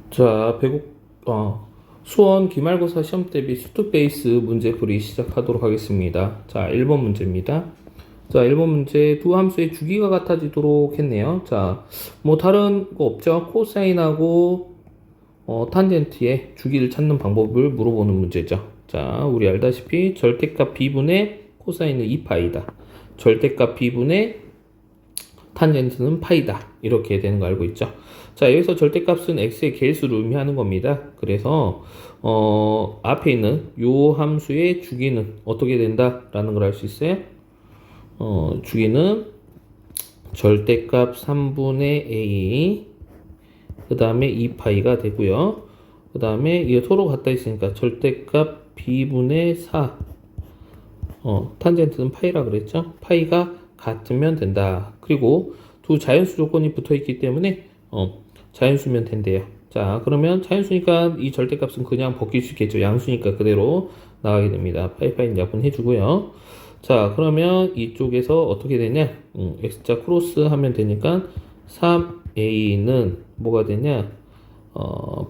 자, 수원 기말고사 시험 대비 수투 베이스 문제풀이 시작하도록 하겠습니다. 자, 1번 문제입니다. 자, 1번 문제 두 함수의 주기가 같아지도록 했네요. 자, 뭐 다른 거 없죠? 코사인하고 탄젠트의 주기를 찾는 방법을 물어보는 문제죠. 자, 우리 알다시피 절대값 b분의 코사인은 2파이다. 절대값 b분의 탄젠트는 파이다. 이렇게 되는 거 알고 있죠. 자, 여기서 절대값은 x의 개수를 의미하는 겁니다. 그래서 앞에 있는 요 함수의 주기는 어떻게 된다라는 걸 알 수 있어요. 주기는 절대값 3분의 a 그 다음에 2파이가 되고요. 그 다음에 이게 서로 같다 있으니까 절대값 b분의 4 탄젠트는 파이라 그랬죠. 파이가 같으면 된다. 그리고 두 자연수 조건이 붙어 있기 때문에 자연수면 된대요. 자, 그러면 자연수니까 이 절대값은 그냥 벗길 수 있겠죠. 양수니까 그대로 나가게 됩니다. 파이파이 약분 해주고요. 자, 그러면 이쪽에서 어떻게 되냐? x자 크로스 하면 되니까 3a는 뭐가 되냐?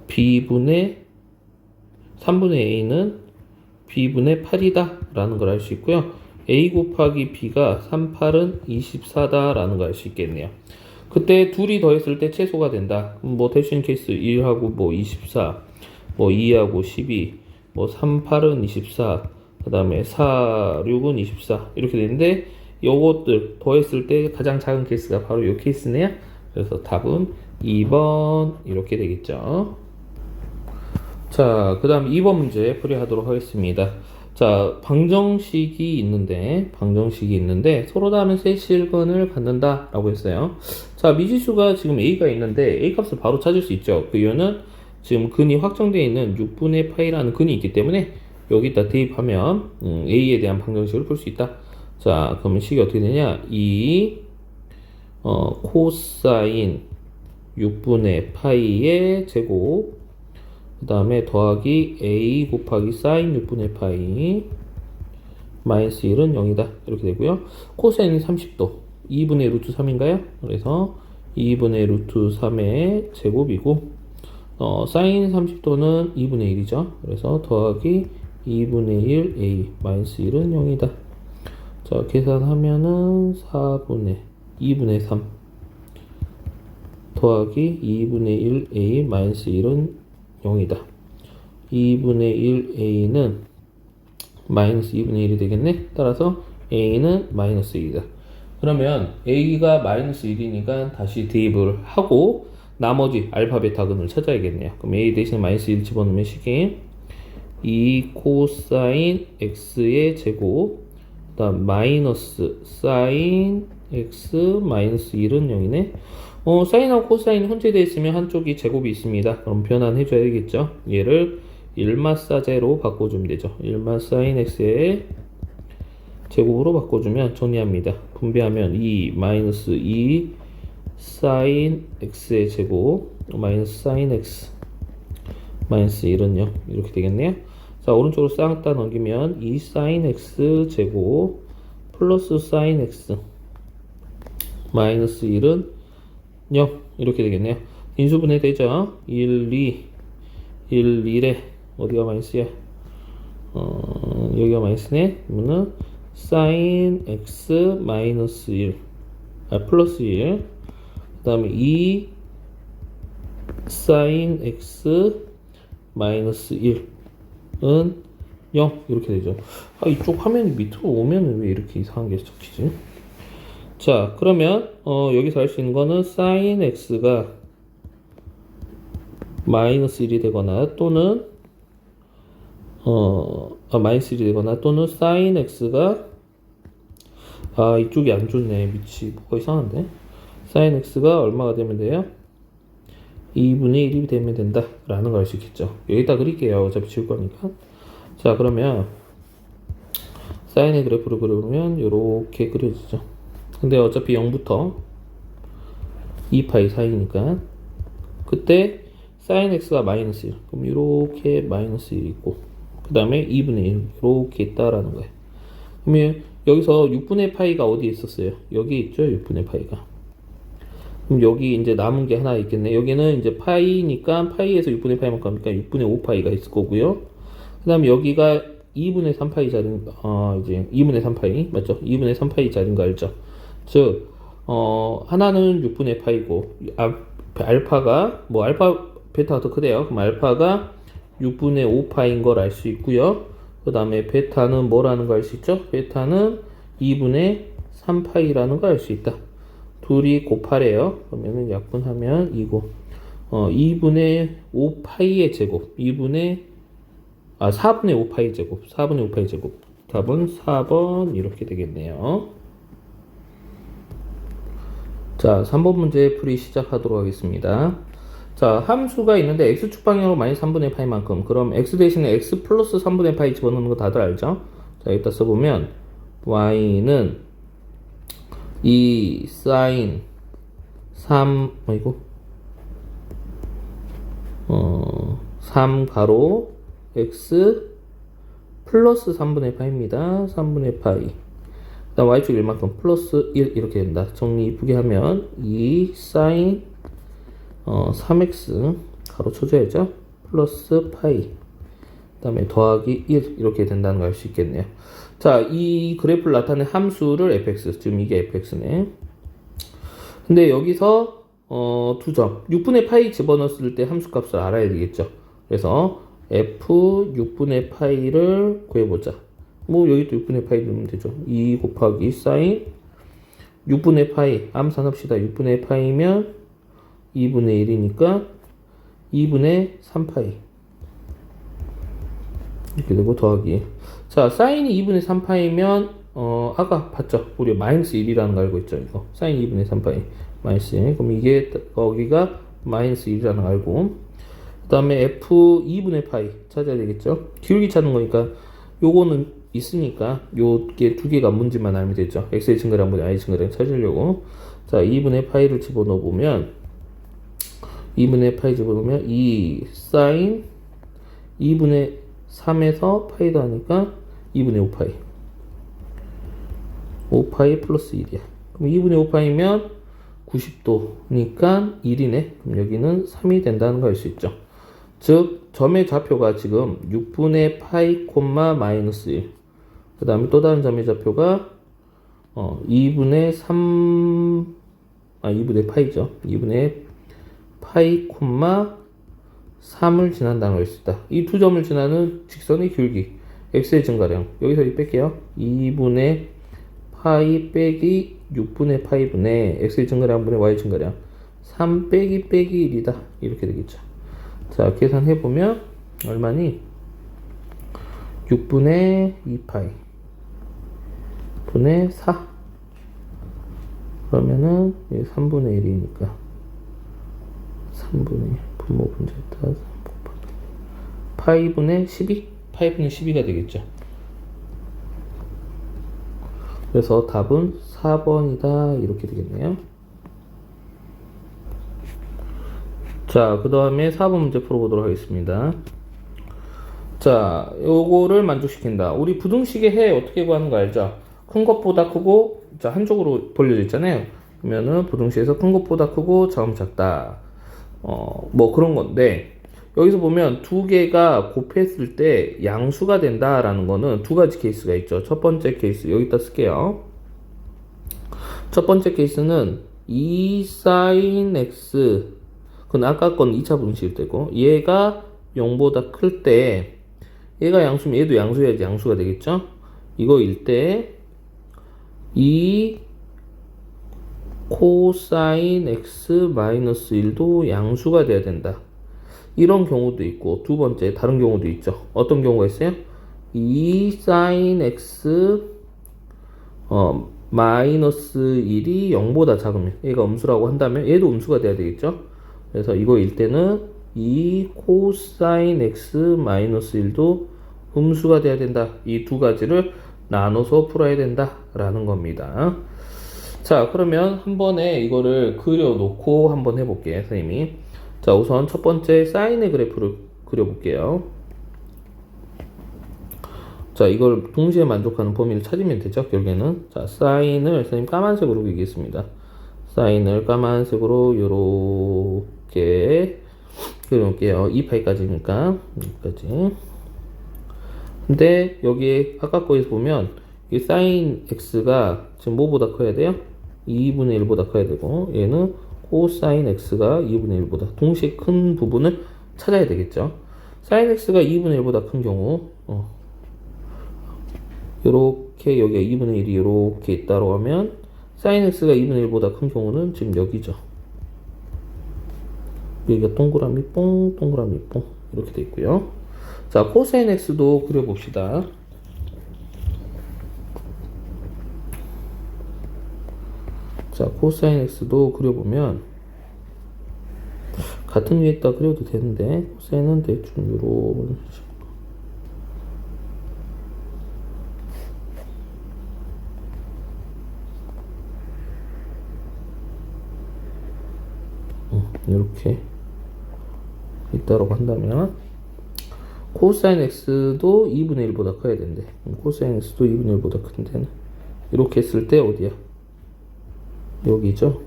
b분의 3분의 a는 b분의 8이다 라는 걸 알 수 있고요. a 곱하기 b가 3, 8은 24다 라는 걸 알 수 있겠네요. 그때 둘이 더했을 때 최소가 된다. 뭐 대신 케이스 1하고 뭐 24, 뭐 2하고 12, 뭐 3, 8은 24, 그 다음에 4, 6은 24 이렇게 되는데 요것들 더했을 때 가장 작은 케이스가 바로 요 케이스네요. 그래서 답은 2번 이렇게 되겠죠. 자, 그 다음 2번 문제 풀이하도록 하겠습니다. 자, 방정식이 있는데 서로 다른 세 실근을 갖는다 라고 했어요. 자, 미지수가 지금 a가 있는데 a 값을 바로 찾을 수 있죠. 그 이유는 지금 근이 확정되어 있는 6분의 파이라는 근이 있기 때문에 여기다 대입하면 a에 대한 방정식을 풀 수 있다. 자, 그러면 식이 어떻게 되냐? 코사인 6분의 파이의 제곱 그 다음에 더하기 a 곱하기 사인 6분의 파이 마이너스 1은 0이다 이렇게 되고요. 코사인이 30도 2분의 루트 3인가요? 그래서 2분의 루트 3의 제곱이고 사인 30도는 2분의 1이죠. 그래서 더하기 2분의 1 a 마이너스 1은 0이다. 자, 계산하면은 2분의 3 더하기 2분의 1 a 마이너스 1은 0이다. 2분의 1a는 마이너스 2분의 1이 되겠네. 따라서 a는 마이너스 1이다. 그러면 a가 마이너스 1이니까 다시 대입을 하고 나머지 알파 베타 근을 찾아야겠네요. 그럼 a 대신 마이너스 1 집어넣으면 식이 2 코사인 x의 제곱 그 다음 마이너스 사인 x 마이너스 1은 0이네. 사인하고 코사인 혼재되어 있으면 한쪽이 제곱이 있습니다. 그럼 변환해줘야 되겠죠. 얘를 1마사제로 바꿔주면 되죠. 1마 사인 x의 제곱으로 바꿔주면 정리합니다. 분배하면 2 마이너스 2 사인 x의 제곱 마이너스 사인 x 마이너스 1은 0 이렇게 되겠네요. 자, 오른쪽으로 싹 다 넘기면 2 사인 x 제곱 플러스 사인 x 마이너스 1은 0 이렇게 되겠네요. 인수분해 되죠. 1, 2 1, 2에 어디가 마이너스야? 여기가 마이너스네. 그러면은 사인 x 마이너스 1 플러스 1 그 다음에 2 사인 x 마이너스 1은 0 이렇게 되죠. 이쪽 화면이 밑으로 오면 왜 이렇게 이상한 게 적히지? 자, 그러면 여기서 할 수 있는 거는 sin x가 마이너스 1이 되거나 또는 마이너스 1이 되거나 또는 sin x가 이쪽이 안 좋네. 미치 뭐가 이상한데? sin x가 얼마가 되면 돼요? 2분의 1이 되면 된다 라는 걸 알 수 있겠죠. 여기다 그릴게요. 어차피 지울 거니까. 자, 그러면 사인의 그래프를 그려보면 이렇게 그려지죠. 근데 어차피 0부터 2파이 사이니까 그때 sin x가 마이너스 1 그럼 이렇게 마이너스 1이 있고 그 다음에 2분의 1 이렇게 있다라는 거예요. 그러면 여기서 6분의 파이가 어디에 있었어요? 여기 있죠. 6분의 파이가 그럼 여기 이제 남은 게 하나 있겠네. 여기는 이제 파이니까 파이에서 6분의 파이만큼 하니까 6분의 5파이가 있을 거고요. 그 다음에 여기가 2분의 3파이 자리인, 이제 2분의 3파이, 맞죠? 2분의 3파이 자리인 거 알죠? 즉, 하나는 6분의 파이고, 알파가, 뭐, 알파, 베타가 더 크대요. 그럼 알파가 6분의 5파인 걸 알 수 있고요. 그 다음에 베타는 뭐라는 거 알 수 있죠? 베타는 2분의 3파이라는 거 알 수 있다. 둘이 곱하래요. 그러면은 약분하면 2고, 2분의 5파이의 제곱, 4분의 5파이 제곱, 4분의 5파이 제곱. 답은 4번 이렇게 되겠네요. 자, 3번 문제 풀이 시작하도록 하겠습니다. 자, 함수가 있는데 x축 방향으로 마이너스 3분의 파이만큼. 그럼 x 대신에 x 플러스 3분의 파이 집어넣는 거 다들 알죠? 자, 여기다 써보면 y는 이 사인 3 가로 x 플러스 3분의 파이입니다. 3분의 파이. 그 다음 y축 1만큼 플러스 1 이렇게 된다. 정리 이쁘게 하면 2 사인 3x 가로 쳐줘야죠. 플러스 파이. 그 다음에 더하기 1 이렇게 된다는 걸 알 수 있겠네요. 자, 이 그래프를 나타낸 함수를 fx, 지금 이게 fx네. 근데 여기서 두 점, 6분의 파이 집어넣었을 때 함수값을 알아야 되겠죠. 그래서 f 6분의 파이를 구해보자. 뭐 여기도 6분의 파이 넣으면 되죠. 2 곱하기 사인 6분의 파이, 암산합시다. 6분의 파이면 2분의 1이니까 2분의 3파이 이렇게 되고 더하기. 자, 사인이 2분의 3파이면 아까 봤죠? 우리 마이너스 1이라는 거 알고 있죠? 이거 사인 2분의 3파이 마이너스 1. 그럼 이게 거기가 마이너스 1이라는 거 알고, 그 다음에 f 2분의 파이 찾아야 되겠죠? 기울기 찾는 거니까 요거는 있으니까 요게 두 개가 뭔지만 알면 되죠. x의 증가량 분의 y의 증가량 찾으려고. 자, 2분의 파이를 집어넣어 보면 2분의 파이 집어넣으면 2 사인 2분의 3에서 파이 더하니까 2분의 5파이 5파이 플러스 1이야. 그럼 2분의 5파이면 90도니까 1이네. 그럼 여기는 3이 된다는 걸 알 수 있죠. 즉 점의 좌표가 지금 6분의 파이 콤마 마이너스 1. 그 다음에 또 다른 점의 좌표가 2분의 3 2분의 파이죠. 2분의 파이 콤마 3을 지난다는 걸 수 있다. 이 두 점을 지나는 직선의 기울기 x의 증가량, 여기서 이 뺄게요. 2분의 파이 빼기 6분의 파이 분의 x의 증가량 분의 y의 증가량 3 빼기 1이다 이렇게 되겠죠. 자, 계산해보면 얼마니? 6분의 2파이 분의 4. 그러면은 3분의 1이니까 3분의 1 분모 분자에다 파이분의 12? 파이분의 12가 되겠죠. 그래서 답은 4번이다 이렇게 되겠네요. 자, 그 다음에 4번 문제 풀어보도록 하겠습니다. 자, 요거를 만족시킨다. 우리 부등식의 해 어떻게 구하는 거 알죠? 큰 것보다 크고, 자, 한쪽으로 벌려져 있잖아요. 그러면은 부등식에서 큰 것보다 크고 작으면 작다. 뭐 그런 건데, 여기서 보면 두 개가 곱했을 때 양수가 된다라는 거는 두 가지 케이스가 있죠. 첫 번째 케이스, 여기다 쓸게요. 첫 번째 케이스는 2 sin x, 그건 아까 건 2차 분식일 때고, 얘가 0보다 클 때, 얘가 양수면 얘도 양수여야지 양수가 되겠죠? 이거일 때, 2 코사인 x 마이너스 1도 양수가 돼야 된다. 이런 경우도 있고, 두 번째 다른 경우도 있죠. 어떤 경우가 있어요? 2 sin x 마이너스 1이 0보다 작으면, 얘가 음수라고 한다면 얘도 음수가 돼야 되겠죠. 그래서 이거일 때는 2 코사인 x 마이너스 1도 음수가 돼야 된다. 이 두 가지를 나눠서 풀어야 된다 라는 겁니다. 자, 그러면 한 번에 이거를 그려놓고 한번 해볼게요, 선생님이. 자, 우선 첫 번째 사인의 그래프를 그려볼게요. 자, 이걸 동시에 만족하는 범위를 찾으면 되죠, 결국에는. 자, 사인을 선생님 까만색으로 그리겠습니다. 사인을 까만색으로 요렇게 그려놓을게요. 2파이까지니까 여기까지. 근데 여기에 아까 거에서 보면 이 사인 x가 지금 뭐보다 커야 돼요? 2분의 1보다 커야 되고, 얘는 코사인 x가 2분의 1보다 동시에 큰 부분을 찾아야 되겠죠. 사인 x가 2분의 1보다 큰 경우 요렇게 여기가 2분의 1이 요렇게 있다고 하면 사인 x가 2분의 1보다 큰 경우는 지금 여기죠. 여기가 동그라미 뽕, 동그라미 뽕 이렇게 돼 있고요. 자, 코사인 x도 그려봅시다. 자, 코사인 x도 그려보면 같은 위에다 그려도 되는데 코사인은 대충 요런 식으로 이렇게 있다라고 한다면 코사인 x도 2분의 1보다 커야 된대. 코사인 x도 2분의 1보다 큰 데는 이렇게 했을 때 어디야? 여기죠.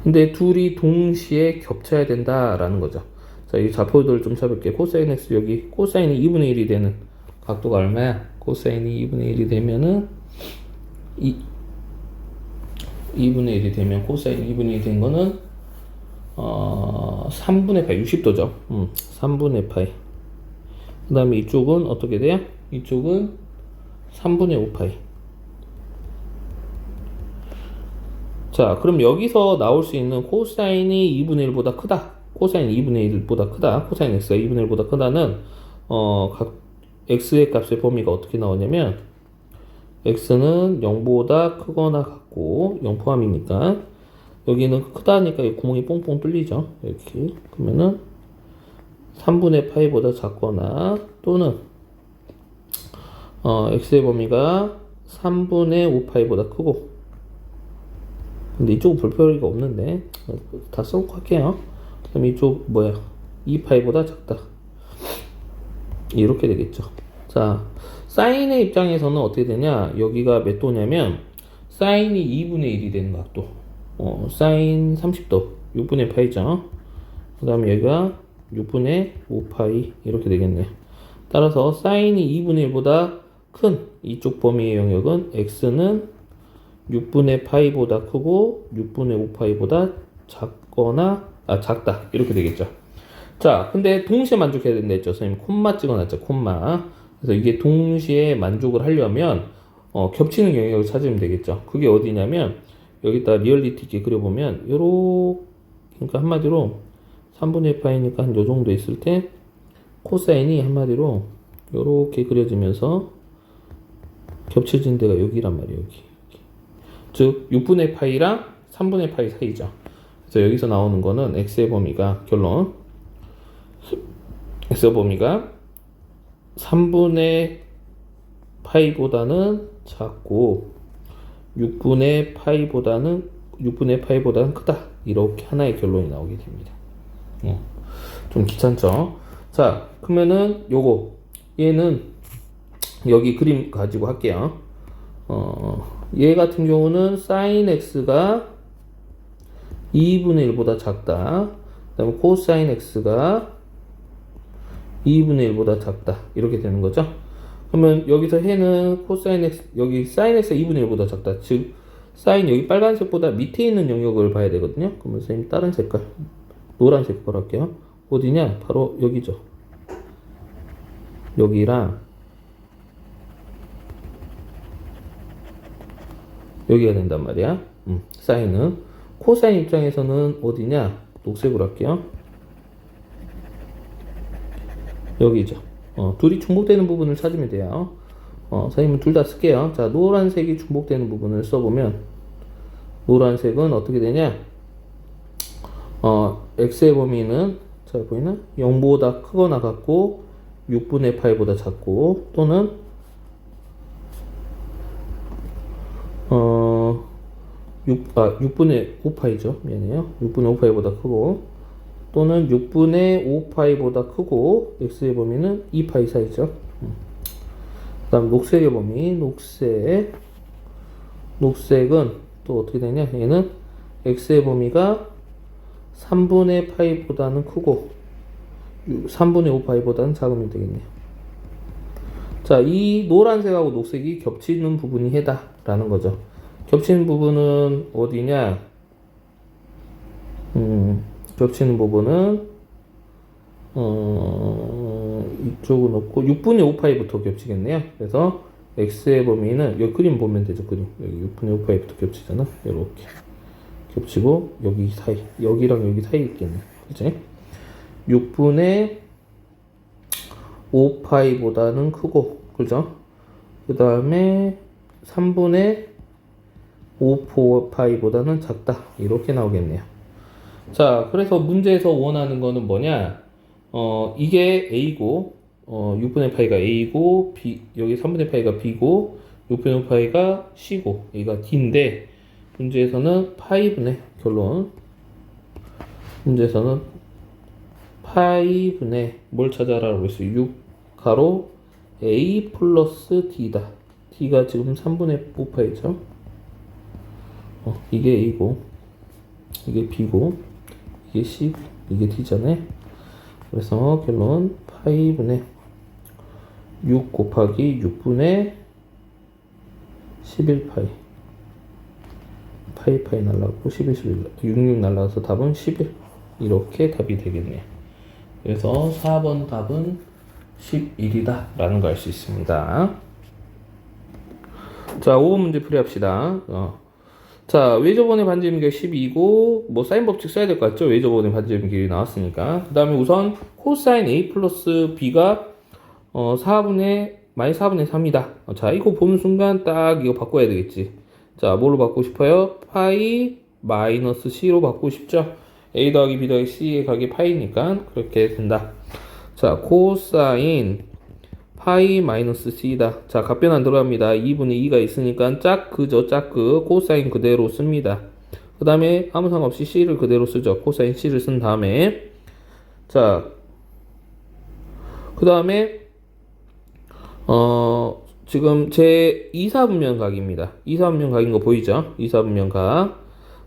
근데 둘이 동시에 겹쳐야 된다라는 거죠. 자, 이 좌표들을 좀 잡을게. 코사인 x 여기 코사인이 2분의 1이 되는 각도가 얼마야? 코사인이 2분의 1이 되면은 2분의 1이 되면 코사인 2분의 1이 된 거는 3분의 파이 60도죠. 3분의 파이. 그 다음에 이쪽은 어떻게 돼요? 이쪽은 3분의 5파이. 자, 그럼 여기서 나올 수 있는 코사인이 2분의 1보다 크다. 코사인이 2분의 1보다 크다. 코사인 x가 2분의 1보다 크다는 각 x의 값의 범위가 어떻게 나오냐면 x는 0보다 크거나 같고 0 포함이니까 여기는 크다니까 이 구멍이 뽕뽕 뚫리죠. 이렇게. 그러면은 3분의 파이보다 작거나 또는 x의 범위가 3분의 5파이보다 크고, 근데 이쪽은 볼 필요가 없는데 다 써놓고 할게요. 그 다음에 이쪽 뭐야 2파이보다 작다 이렇게 되겠죠. 자, 사인의 입장에서는 어떻게 되냐, 여기가 몇 도냐면 사인이 2분의 1이 되는 각도, 사인 30도 6분의 파이죠. 그 다음에 여기가 6분의 5파이 이렇게 되겠네요. 따라서 사인이 2분의 1보다 큰 이쪽 범위의 영역은 x는 6분의 파이보다 크고 6분의 5파이보다 작다 이렇게 되겠죠. 자, 근데 동시에 만족해야 된다 했죠. 선생님 콤마 찍어놨죠. 콤마. 그래서 이게 동시에 만족을 하려면 겹치는 영역을 찾으면 되겠죠. 그게 어디냐면 여기다 리얼리티 있게 그려보면 그러니까 한마디로 3분의 파이니까 한 요 정도 있을 때 코사인이 한마디로 요렇게 그려지면서 겹쳐진 데가 여기란 말이에요. 여기. 즉 6분의 파이랑 3분의 파이 사이죠. 그래서 여기서 나오는 거는 x의 범위가 결론 x의 범위가 3분의 파이보다는 작고 6분의 파이보다는 크다. 이렇게 하나의 결론이 나오게 됩니다. 좀 귀찮죠? 자, 그러면은 얘는 여기 그림 가지고 할게요. 얘 같은 경우는 sin x가 2분의 1보다 작다. 그 다음에 코사인 x가 2분의 1보다 작다. 이렇게 되는 거죠. 그러면 여기서 해는 코사인 x, 여기 sin x가 2분의 1보다 작다. 즉, sin 여기 빨간색보다 밑에 있는 영역을 봐야 되거든요. 그러면 선생님 다른 색깔, 노란색 걸 할게요. 어디냐? 바로 여기죠. 여기랑 여기가 된단 말이야. 사인은. 코사인 입장에서는 어디냐? 녹색으로 할게요. 여기죠. 둘이 중복되는 부분을 찾으면 돼요. 선생님은 둘 다 쓸게요. 자, 노란색이 중복되는 부분을 써보면 노란색은 어떻게 되냐? x의 범위는 자, 보이나? 0보다 크거나 같고 6분의 파이보다 작고 또는 6분의 5파이죠. 미안해요. 6분의 5파이보다 크고 또는 6분의 5파이보다 크고 x의 범위는 2파이 사이죠. 그 다음 녹색의 범위 녹색은 또 어떻게 되냐? 얘는 x의 범위가 3분의 파이보다는 크고 3분의 5 파이보다는 작으면 되겠네요. 자, 이 노란색하고 녹색이 겹치는 부분이 해다 라는 거죠. 겹치는 부분은 어디냐? 겹치는 부분은 이쪽은 없고 6분의 5파이부터 겹치겠네요. 그래서 x의 범위는 여기 그림 보면 되죠. 그림 여기 6분의 5파이부터 겹치잖아. 이렇게 겹치고 여기 사이, 여기랑 여기 사이 있겠네. 그치? 6분의 5파이보다는 크고, 그죠? 그 다음에 3분의 5파이보다는 작다. 이렇게 나오겠네요. 자, 그래서 문제에서 원하는 거는 뭐냐? 이게 A고, 6분의 파이가 A고, B, 여기 3분의 파이가 B고, 6분의 파이가 C고, A가 D인데, 문제에서는 파이분의, 결론. 문제에서는 파이분의, 뭘 찾아라고 했어요? 6 가로 A 플러스 D다. D가 지금 3분의 5파이죠? 이게 A고, 이게 B고, 이게 C, 이게 D잖아요. 그래서 결론 파이분의 6 곱하기 6분의 11파이 파이 날라가고 11, 66 날라가서 답은 11 이렇게 답이 되겠네요. 그래서 4번 답은 11이다 라는 걸 알 수 있습니다. 자, 5번 문제 풀이합시다. 자, 외접원의 반지름 길이 12이고 뭐 사인 법칙 써야 될 것 같죠? 외접원의 반지름 길이 나왔으니까. 그 다음에 우선 코사인 A 플러스 B가 마이너스 4분의 3이다. 자, 이거 보는 순간 딱 이거 바꿔야 되겠지. 자, 뭘로 바꾸고 싶어요? 파이 마이너스 C로 바꾸고 싶죠? A 더하기 B 더하기 C의 각이 파이니까 그렇게 된다. 자, 코사인 파이 마이너스 C다. 자, 값변 안 들어갑니다. 2분의 2가 있으니까 짝그죠. 짝그. 코사인 그대로 씁니다. 그 다음에 아무 상관없이 C를 그대로 쓰죠. 코사인 C를 쓴 다음에 자, 그 다음에 지금 제 2사분면각입니다. 2사분면각인 거 보이죠? 2사분면각.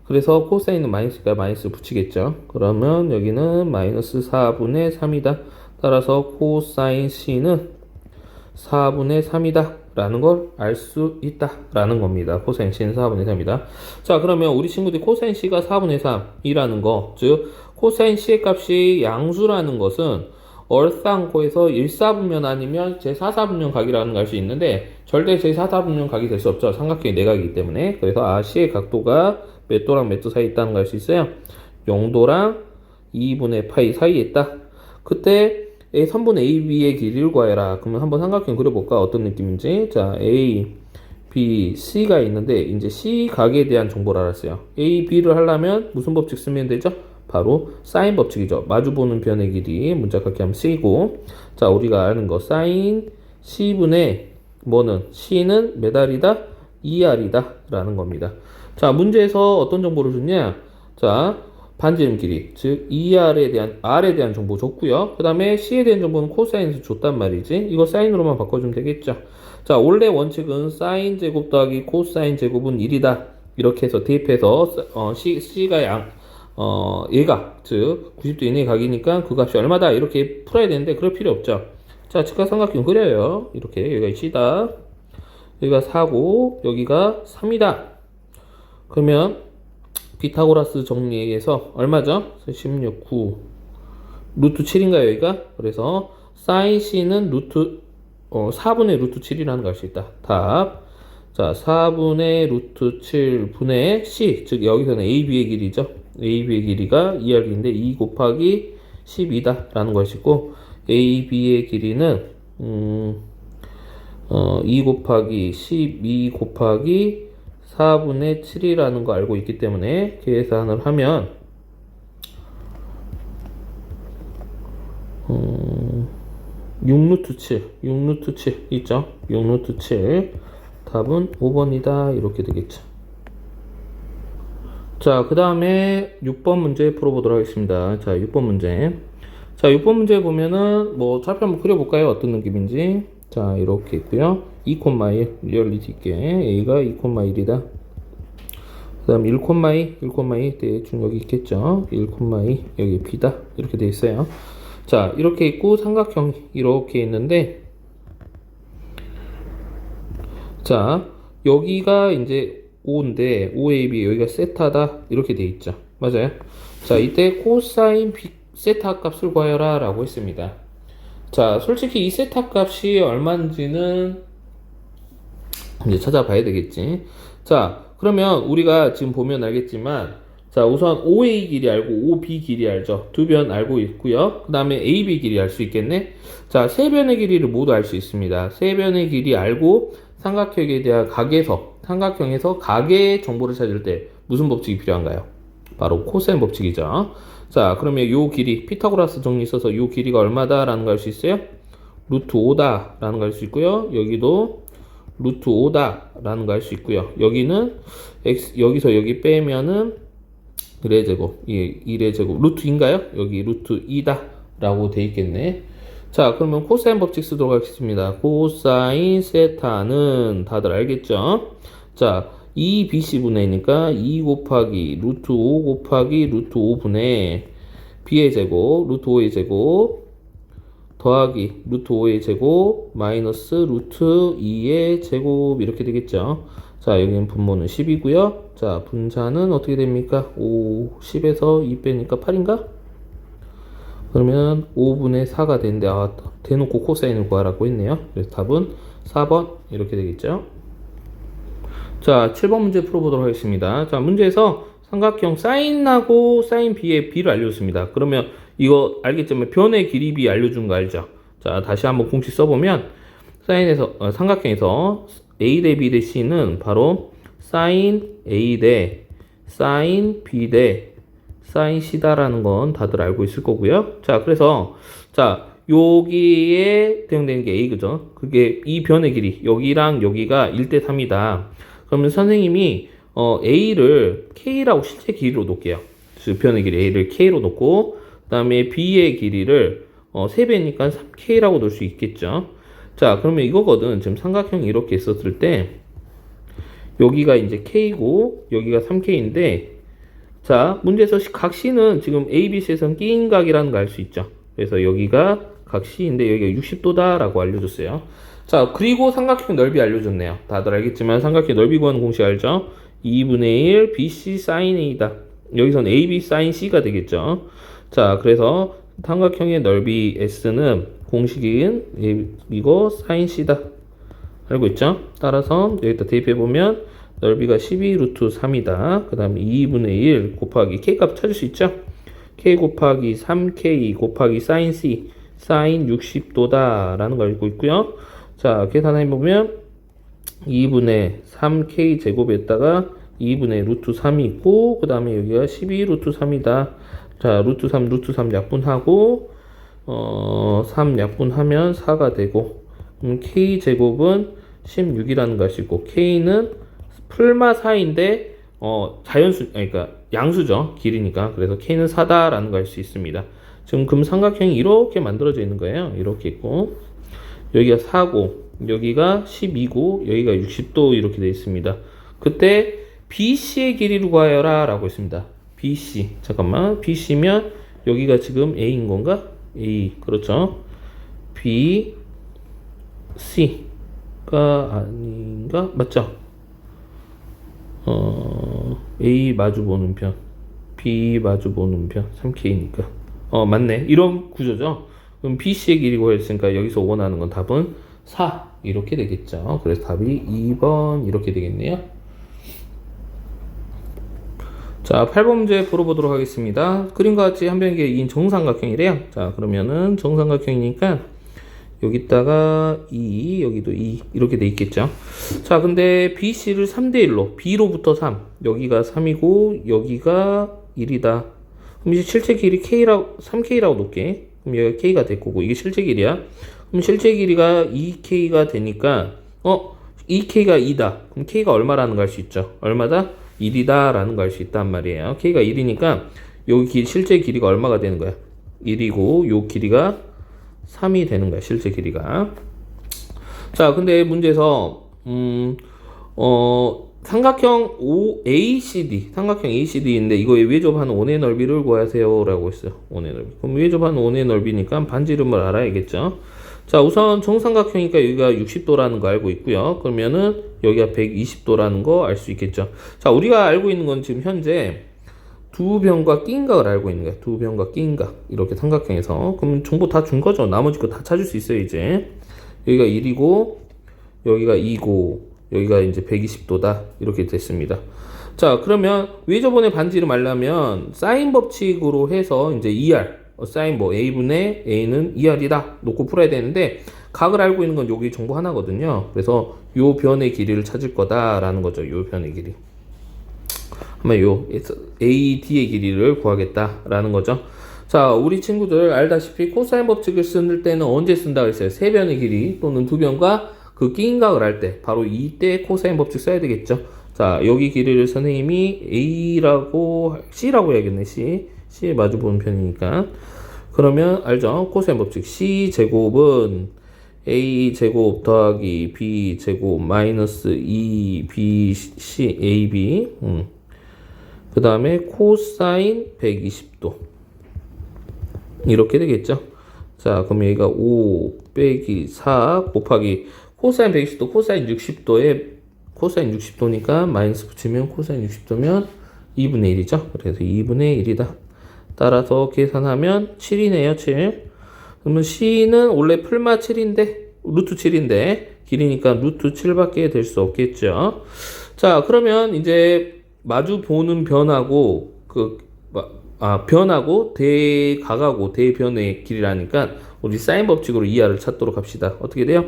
그래서 코사인은 마이너스니까 마이너스 붙이겠죠. 그러면 여기는 마이너스 4분의 3이다. 따라서 코사인 C는 4분의 3이다 라는 걸 알 수 있다 라는 겁니다. 코사인 C는 4분의 3이다. 자, 그러면 우리 친구들이 코사인 C가 4분의 3이라는 거, 즉 코사인 C의 값이 양수라는 것은 얼쌍코에서 1사분면 아니면 제4사분면 각이라는 걸 알 수 있는데 절대 제4사분면 각이 될 수 없죠. 삼각형이 4각이기 때문에. 그래서 C의 각도가 몇 도랑 몇 도 사이에 있다는 걸 알 수 있어요. 0도랑 2분의 파이 사이에 있다. 그때 선분 AB의 길이를 구하여라. 그러면 한번 삼각형 그려볼까? 어떤 느낌인지. 자, A, B, C가 있는데 이제 C 각에 대한 정보를 알았어요. A, B를 하려면 무슨 법칙 쓰면 되죠? 바로 사인 법칙이죠. 마주보는 변의 길이 문자각기 하면 C고, 자, 우리가 아는 거 사인 C분의 뭐는 C는 몇 R이다? 2R이다 라는 겁니다. 자, 문제에서 어떤 정보를 줬냐? 자, 반지름 길이, 즉 R에 대한 정보 줬고요. 그 다음에 C에 대한 정보는 코사인에서 줬단 말이지. 이거 사인으로만 바꿔주면 되겠죠. 자, 원래 원칙은 사인 제곱 더하기 코사인 제곱은 1이다. 이렇게 해서 대입해서 C가 얘가 즉 90도 이내의 각이니까 그 값이 얼마다 이렇게 풀어야 되는데 그럴 필요 없죠. 자, 직각삼각형 그려요. 이렇게 여기가 C다, 여기가 4고 여기가 3이다. 그러면 피타고라스 정리에 의해서 얼마죠? 16, 9 루트 7인가요 여기가? 그래서 사인 C는 4분의 루트 7이라는 걸 알 수 있다. 답. 자, 4분의 루트 7분의 C, 즉 여기서는 AB의 길이죠. AB의 길이가 2R인데 2 곱하기 12다 라는 걸 알 수 있고, AB의 길이는 2 곱하기 12 곱하기 4분의 7이라는 거 알고 있기 때문에 계산을 하면 6루트 7 있죠? 6루트 7 답은 5번이다 이렇게 되겠죠. 자, 그 다음에 6번 문제 풀어보도록 하겠습니다. 자, 6번 문제. 자, 6번 문제 보면은 뭐 차표 한번 그려볼까요? 어떤 느낌인지. 자, 이렇게 있고요. 2,1 리얼리티 있게 A가 2,1이다. 다음 1,2 대충 여기 있겠죠. 1,2 여기 B다 이렇게 돼 있어요. 자 이렇게 있고 삼각형 이렇게 있는데 자 여기가 이제 5인데 5AB 여기가 세타다 이렇게 돼 있죠. 맞아요. 자 이때 코사인 세타 값을 구하여라 라고 했습니다. 자 솔직히 이 세타 값이 얼마인지는 이제 찾아봐야 되겠지. 자 그러면 우리가 지금 보면 알겠지만 자 우선 OA 길이 알고 OB 길이 알죠. 두 변 알고 있고요. 그 다음에 AB 길이 알 수 있겠네. 자 세 변의 길이를 모두 알 수 있습니다. 세 변의 길이 알고 삼각형에 대한 삼각형에서 각의 정보를 찾을 때 무슨 법칙이 필요한가요? 바로 코사인 법칙이죠. 자 그러면 요 길이 피타고라스 정리 써서 요 길이가 얼마다 라는 거 알 수 있어요? 루트 5다 라는 거 알 수 있고요. 여기도 루트 5다 라는 거 알 수 있고요. 여기는 여기서 여기 빼면은 1의 제곱 1의 제곱 루트 2인가요? 여기 루트 2다 라고 돼 있겠네. 자 그러면 코사인 법칙 쓰도록 하겠습니다. 코사인 세타는 다들 알겠죠? 자 2BC분의니까 2 곱하기 루트 5 곱하기 루트 5분의 B의 제곱 루트 5의 제곱 더하기 루트 5의 제곱 마이너스 루트 2의 제곱 이렇게 되겠죠. 자 여기는 분모는 10이고요. 자 분자는 어떻게 됩니까? 10에서 2 빼니까 8인가? 그러면 5분의 4가 되는데 대놓고 코사인을 구하라고 했네요. 그래서 답은 4번 이렇게 되겠죠. 자 7번 문제 풀어보도록 하겠습니다. 자 문제에서 삼각형 사인하고 사인 B의 B를 알려줬습니다. 그러면 이거 알겠지만 변의 길이 B 알려준 거 알죠? 자 다시 한번 공식 써보면 삼각형에서 A 대 B 대 C는 바로 사인 A 대 사인 B 대 사인 C다라는 건 다들 알고 있을 거고요. 자 그래서 자 여기에 대응되는 게 A 그죠? 그게 이 변의 길이 여기랑 여기가 1대 3이다. 그러면 선생님이 A를 K라고 실제 길이로 놓을게요. 변의 길이 A를 K로 놓고 그 다음에 B의 길이를 3배니까 3K라고 놓을 수 있겠죠. 자 그러면 이거거든. 지금 삼각형이 이렇게 있었을 때 여기가 이제 K고 여기가 3K인데 자 문제에서 각 C는 지금 ABC에서는 끼인 각이라는 걸 알 수 있죠. 그래서 여기가 각 C인데 여기가 60도다 라고 알려줬어요. 자 그리고 삼각형 넓이 알려줬네요. 다들 알겠지만 삼각형 넓이 구하는 공식 알죠? 2분의 1 BC sin A다. 여기선 AB sin C가 되겠죠. 자 그래서 삼각형의 넓이 S는 공식인 이거 sin C다. 알고 있죠? 따라서 여기다 대입해보면 넓이가 12 루트 3이다. 그 다음에 2분의 1 곱하기 K 값 찾을 수 있죠? K 곱하기 3K 곱하기 sin C sin 60도다 라는 걸 알고 있고요. 자 계산해보면 2분의 3K 제곱에다가 2분의 루트 3이 있고 그 다음에 여기가 12 루트 3이다. 자 루트 3 약분하고 3 약분하면 4가 되고 K 제곱은 16이라는 걸 알 수 있고 K는 풀마 4인데 자연수 그러니까 양수죠. 길이니까. 그래서 K는 4다라는 걸 알 수 있습니다. 지금 금 삼각형이 이렇게 만들어져 있는 거예요. 이렇게 있고 여기가 4고 여기가 12고 여기가 60도 이렇게 되어 있습니다. 그때 BC의 길이를 구하여라 라고 했습니다. BC 잠깐만 BC면 여기가 지금 A인 건가? A 그렇죠. BC가 아닌가? 맞죠? A 마주보는 편 B 마주보는 편 3K니까 맞네. 이런 구조죠. 그럼 BC의 길이 구했으니까 여기서 원하는 건 답은 4 이렇게 되겠죠. 그래서 답이 2번 이렇게 되겠네요. 자 8번 문제 풀어보도록 하겠습니다. 그림과 같이 한 변기에 2인 정삼각형이래요. 자 그러면은 정삼각형이니까 여기다가 2 여기도 2 이렇게 돼 있겠죠. 자 근데 BC를 3대 1로 B로부터 3 여기가 3이고 여기가 1이다. 그럼 이제 실제 길이 K라고 3K라고 놓게. 그럼 여기가 K가 될 거고 이게 실제 길이야. 그럼 실제 길이가 2K가 되니까 2K가 2다. 그럼 K가 얼마라는 걸 알 수 있죠. 얼마다? 1이다 라는 걸 알 수 있단 말이에요. K가 1이니까 여기 실제 길이가 얼마가 되는 거야? 1이고 요 길이가 3이 되는 거야. 실제 길이가. 자 근데 문제에서 삼각형 OACD, 삼각형 ACD인데 이거의 외접하는 원의 넓이를 구하세요 라고 했어요. 원의 넓이. 그럼 외접하는 원의 넓이니까 반지름을 알아야겠죠. 자, 우선 정삼각형이니까 여기가 60도라는 거 알고 있고요. 그러면은 여기가 120도라는 거 알 수 있겠죠. 자, 우리가 알고 있는 건 지금 현재 두 변과 끼인각을 알고 있는 거야. 두 변과 끼인각. 이렇게 삼각형에서. 그럼 정보 다 준 거죠. 나머지 거 다 찾을 수 있어요, 이제. 여기가 1이고, 여기가 2고, 여기가 이제 120도다. 이렇게 됐습니다. 자, 그러면 외접원의 반지름 알려면 사인 법칙으로 해서 이제 2R. 사인 뭐 A분의 A는 2R이다. 놓고 풀어야 되는데, 각을 알고 있는 건 여기 정보 하나거든요. 그래서 요 변의 길이를 찾을 거다라는 거죠. 요 변의 길이. 아마 요 AD의 길이를 구하겠다라는 거죠. 자, 우리 친구들 알다시피 코사인 법칙을 쓸 때는 언제 쓴다고 했어요? 세 변의 길이 또는 두 변과 그 끼인각을 할 때 바로 이때 코사인 법칙 써야 되겠죠. 자, 여기 길이를 선생님이 A라고 C라고 해야겠네. C에 마주 보는 편이니까. 그러면 알죠? 코사인 법칙 C 제곱은 A 제곱 더하기 B 제곱 마이너스 2BC AB 그 다음에 코사인 120도 이렇게 되겠죠. 자, 그럼 여기가 5 빼기 4 곱하기 코사인 120도 코사인 60도에 코사인 60도니까 마이너스 붙이면 코사인 60도면 2분의 1이죠. 그래서 2분의 1이다. 따라서 계산하면 7이네요. 7. 그러면 C는 원래 풀마 7인데 루트 7인데 길이니까 루트 7밖에 될 수 없겠죠. 자, 그러면 이제 마주 보는 변하고 변하고 대각하고 대변의 길이라니까 우리 사인 법칙으로 이하를 찾도록 합시다. 어떻게 돼요?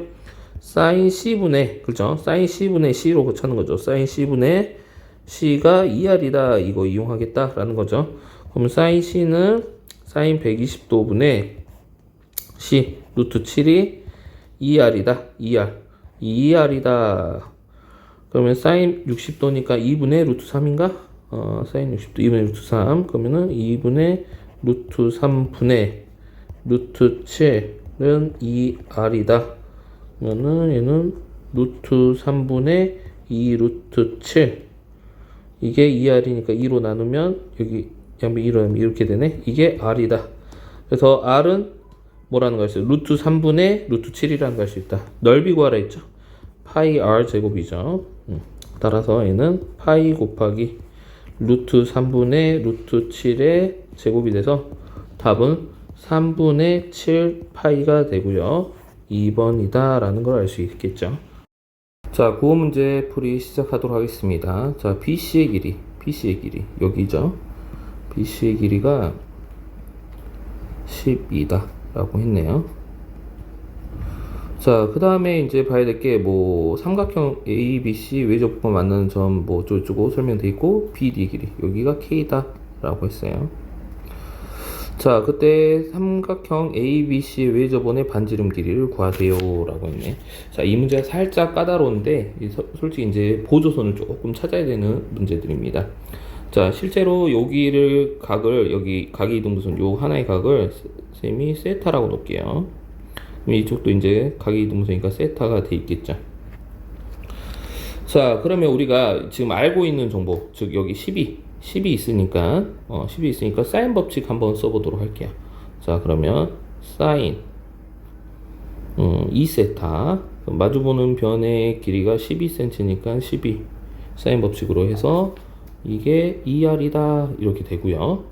사인 C분의 그렇죠? 사인 C분의 C로 찾는 거죠. 사인 C분의 C가 2R이다. 이거 이용하겠다라는 거죠. 그럼 사인 C는 사인 120도분의 C 루트 7이 2R이다. 2R이다. 그러면 사인 60도니까 2분의 루트 3인가? 사인 60도 2분의 루트 3. 그러면은 2분의 루트 3분의 루트 7은 2R이다. 그러면은 얘는 루트 3분의 2 루트 7. 이게 2R이니까 2로 나누면 여기 양변 2로 나누면 이렇게 되네. 이게 R이다. 그래서 R은 뭐라는 거였어요? 루트 3분의 루트 7이라는 거 할 수 있다. 넓이 구하라 했죠. 파이 R 제곱이죠. 따라서 얘는 파이 곱하기 루트 3분의 루트 7의 제곱이 돼서 답은 3분의 7 파이가 되고요. 2번이다 라는 걸 알 수 있겠죠. 자, 구호 문제 풀이 시작하도록 하겠습니다. 자, BC의 길이 여기죠. BC의 길이가 12다 라고 했네요. 자, 그 다음에 이제 봐야 될 게 뭐 삼각형 ABC 외접부가 만나는 점 뭐 어쩌고 설명돼 있고 BD 길이 여기가 K다 라고 했어요. 자, 그때 삼각형 ABC 외접원의 반지름 길이를 구하세요 라고 했네. 자, 이 문제가 살짝 까다로운데 솔직히 이제 보조선을 조금 찾아야 되는 문제들입니다. 자, 실제로 여기를 각을 여기 각이이등분선 요 하나의 각을 쌤이 세타라고 놓을게요. 이쪽도 이제 각이이등분선이니까 세타가 돼 있겠죠. 자, 그러면 우리가 지금 알고 있는 정보, 즉 여기 10이 있으니까 10이 있으니까 사인 법칙 한번 써보도록 할게요. 자, 그러면 사인 2세타 마주보는 변의 길이가 12cm니까 12 사인 법칙으로 해서 이게 2R이다 이렇게 되고요.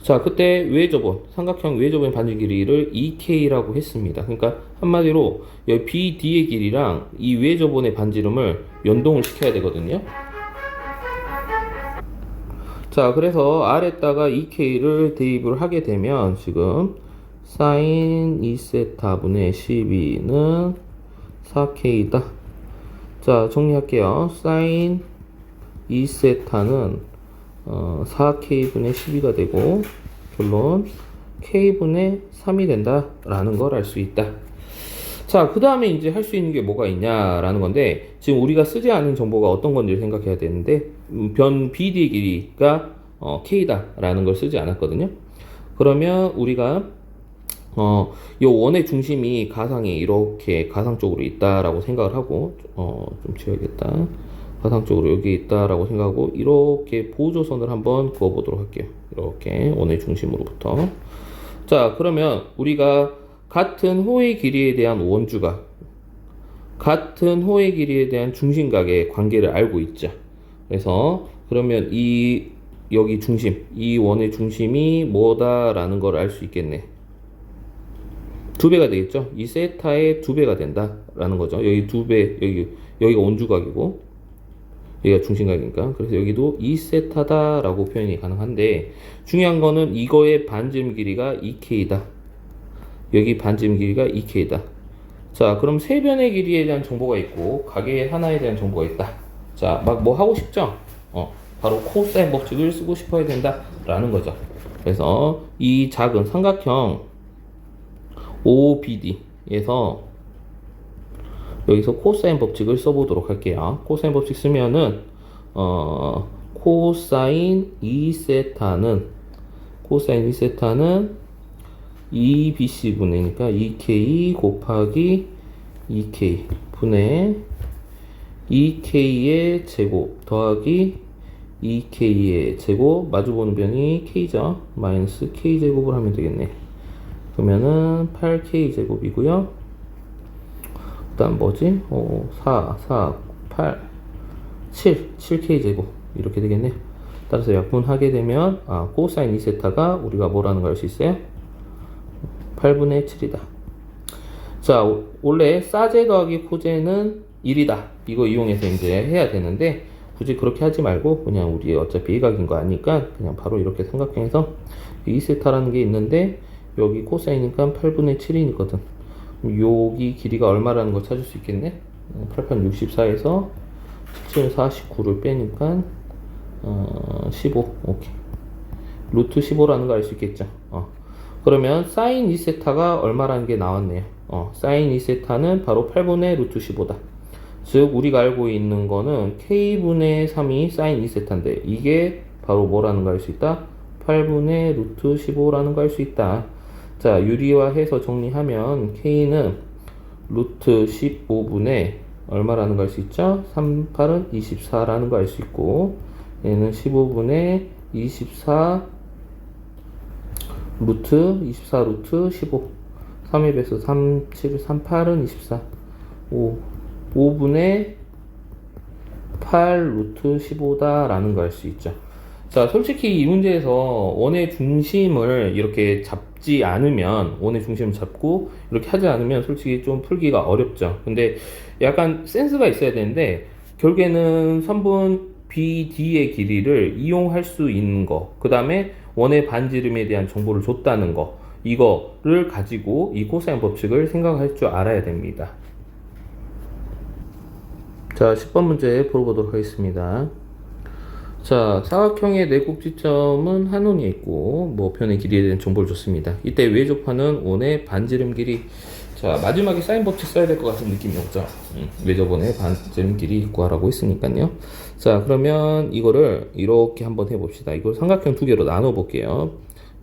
자, 그때 외접원 삼각형 외접원 반지 길이를 2K라고 했습니다. 그러니까 한마디로 여기 BD의 길이랑 이 외접원의 반지름을 연동을 시켜야 되거든요. 자, 그래서 R에다가 2K를 대입을 하게 되면 지금 사인 2세타분의 12는 4K다. 자, 정리할게요. 사인 2세타는 4K분의 12가 되고 결론 K분의 3이 된다 라는 걸 알 수 있다. 자, 그 다음에 이제 할 수 있는 게 뭐가 있냐라는 건데 지금 우리가 쓰지 않은 정보가 어떤 건지 생각해야 되는데 변 BD의 길이가 K다 라는 걸 쓰지 않았거든요. 그러면 우리가 요 원의 중심이 가상에 이렇게 가상 쪽으로 있다라고 생각을 하고 좀 지워야겠다. 가상적으로 여기 있다라고 생각하고 이렇게 보조선을 한번 그어보도록 할게요. 이렇게 원의 중심으로부터. 자, 그러면 우리가 같은 호의 길이에 대한 원주각, 같은 호의 길이에 대한 중심각의 관계를 알고 있죠. 그래서 그러면 이 여기 중심, 이 원의 중심이 뭐다라는 걸 알 수 있겠네. 두 배가 되겠죠. 이 세타의 두 배가 된다라는 거죠. 여기 두 배, 여기가 원주각이고 여기가 중심각이니까. 그래서 여기도 2세타다라고 표현이 가능한데 중요한 거는 이거의 반지름 길이가 2K다. 여기 반지름 길이가 2K다. 자, 그럼 세 변의 길이에 대한 정보가 있고 가게 하나에 대한 정보가 있다. 자, 막 뭐 하고 싶죠? 바로 코사인 법칙을 쓰고 싶어야 된다라는 거죠. 그래서 이 작은 삼각형 OBD에서 여기서 코사인 법칙을 써보도록 할게요. 코사인 법칙 쓰면은 코사인 2세타는 2BC 분의니까 2K 곱하기 2K 분의 2K의 제곱 더하기 2K의 제곱 마주보는 변이 K죠. 마이너스 K제곱을 하면 되겠네. 그러면은 8K제곱이고요. 그 다음 뭐지? 7K제곱 이렇게 되겠네. 따라서 약분하게 되면 코사인 2세타가 우리가 뭐라는 걸 알 수 있어요? 8분의 7이다. 자, 원래 사제 더하기 코제는 1이다. 이거 이용해서 이제 해야 되는데 굳이 그렇게 하지 말고 그냥 우리 어차피 일각인 거 아니까 그냥 바로 이렇게 삼각형에서 2세타라는 게 있는데 여기 코사인이니까 8분의 7이거든. 여기 길이가 얼마라는 걸 찾을 수 있겠네. 8편 64에서 7 49를 빼니까 15. 오케이. 루트 15라는 거 알 수 있겠죠. 그러면 사인 2세타가 얼마라는 게 나왔네요. 사인 2세타는 바로 8분의 루트 15다. 즉 우리가 알고 있는 거는 K분의 3이 사인 2세타인데 이게 바로 뭐라는 거 알 수 있다? 8분의 루트 15라는 거 알 수 있다. 자, 유리화해서 정리하면 K는 루트 15분의 얼마라는 거 알 수 있죠? 3, 8은 24라는 거 알 수 있고 얘는 15분의 24 루트 15 3의 배수 3, 7, 3, 8은 24 5분의 8 루트 15다 라는 거 알 수 있죠. 자, 솔직히 이 문제에서 원의 중심을 이렇게 잡지 않으면 원의 중심을 잡고 이렇게 하지 않으면 솔직히 좀 풀기가 어렵죠. 근데 약간 센스가 있어야 되는데 결국에는 선분 BD의 길이를 이용할 수 있는 거, 그 다음에 원의 반지름에 대한 정보를 줬다는 거, 이거를 가지고 이 코사인 법칙을 생각할 줄 알아야 됩니다. 자, 10번 문제 풀어보도록 하겠습니다. 자, 사각형의 네 꼭지점은 한 원이 있고 뭐 변의 길이에 대한 정보를 줬습니다. 이때 외접하는 원의 반지름 길이. 자, 마지막에 사인 법칙 써야 될 것 같은 느낌이 없죠. 외접원의 반지름 길이 구하라고 했으니까요. 자, 그러면 이거를 이렇게 한번 해봅시다. 이걸 삼각형 두 개로 나눠 볼게요.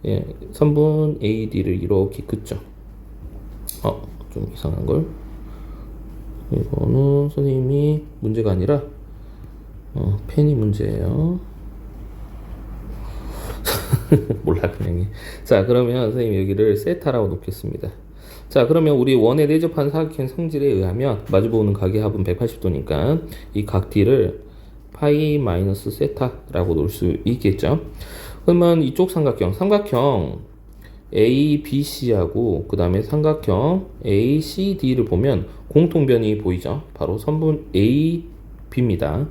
예, 선분 AD를 이렇게 긋죠. 좀 이상한 걸. 이거는 선생님이 문제가 아니라 펜이 문제예요. 몰라 그냥. 자, 그러면 선생님 여기를 세타라고 놓겠습니다. 자, 그러면 우리 원에 내접한 사각형 성질에 의하면 마주보는 각의 합은 180도니까 이 각 D를 파이 마이너스 세타라고 놓을 수 있겠죠. 그러면 이쪽 삼각형 ABC하고 그 다음에 삼각형 ACD를 보면 공통변이 보이죠. 바로 선분 AB입니다.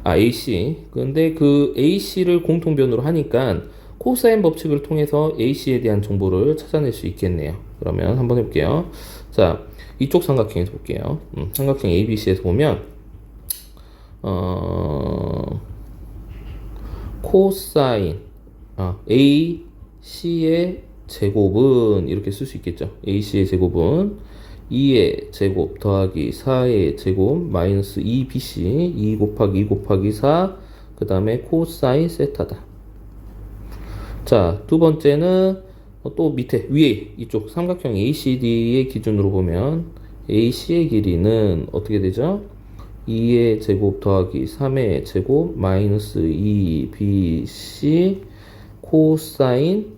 AC. 근데 그 AC를 공통변으로 하니까 코사인 법칙을 통해서 AC에 대한 정보를 찾아낼 수 있겠네요. 그러면 한번 해볼게요. 자, 이쪽 삼각형에서 볼게요. 삼각형 ABC에서 보면 코사인 AC의 제곱은 이렇게 쓸 수 있겠죠. AC의 제곱은 2의 제곱 더하기 4의 제곱 마이너스 2BC 2 곱하기 2 곱하기 4 그 다음에 코사인 세타다. 자, 두 번째는 또 밑에 위에 이쪽 삼각형 ACD의 기준으로 보면 AC의 길이는 어떻게 되죠? 2의 제곱 더하기 3의 제곱 마이너스 2bc 코사인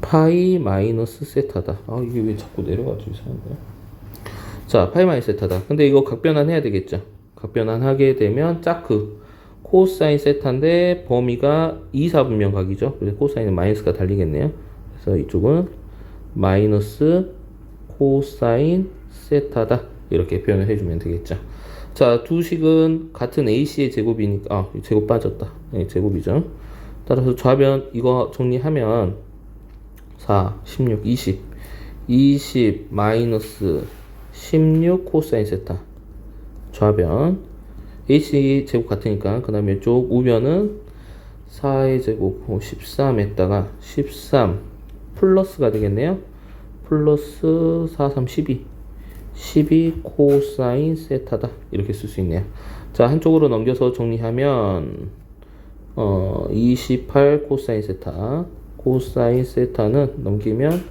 파이 마이너스 세타다. 이게 왜 자꾸 내려가지고 이상한데. 자, 파이 마이너스 세타다. 근데 이거 각변환 해야 되겠죠. 각변환 하게 되면 짝크 코사인 세타인데 범위가 2, 4분면 각이죠. 그래서 코사인은 마이너스가 달리겠네요. 그래서 이쪽은 마이너스 코사인 세타다. 이렇게 표현을 해주면 되겠죠. 자, 두 식은 같은 AC의 제곱이니까, 제곱 빠졌다. 네, 제곱이죠. 따라서 좌변 이거 정리하면 4, 16, 20 마이너스 16 코사인 세타. 좌변 AC 제곱 같으니까 그 다음에 이쪽 우변은 4의 제곱 13에다가 13 플러스가 되겠네요. 플러스 4, 3, 12 코사인 세타다. 이렇게 쓸 수 있네요. 자, 한쪽으로 넘겨서 정리하면 28 코사인 세타. 코사인 세타는 넘기면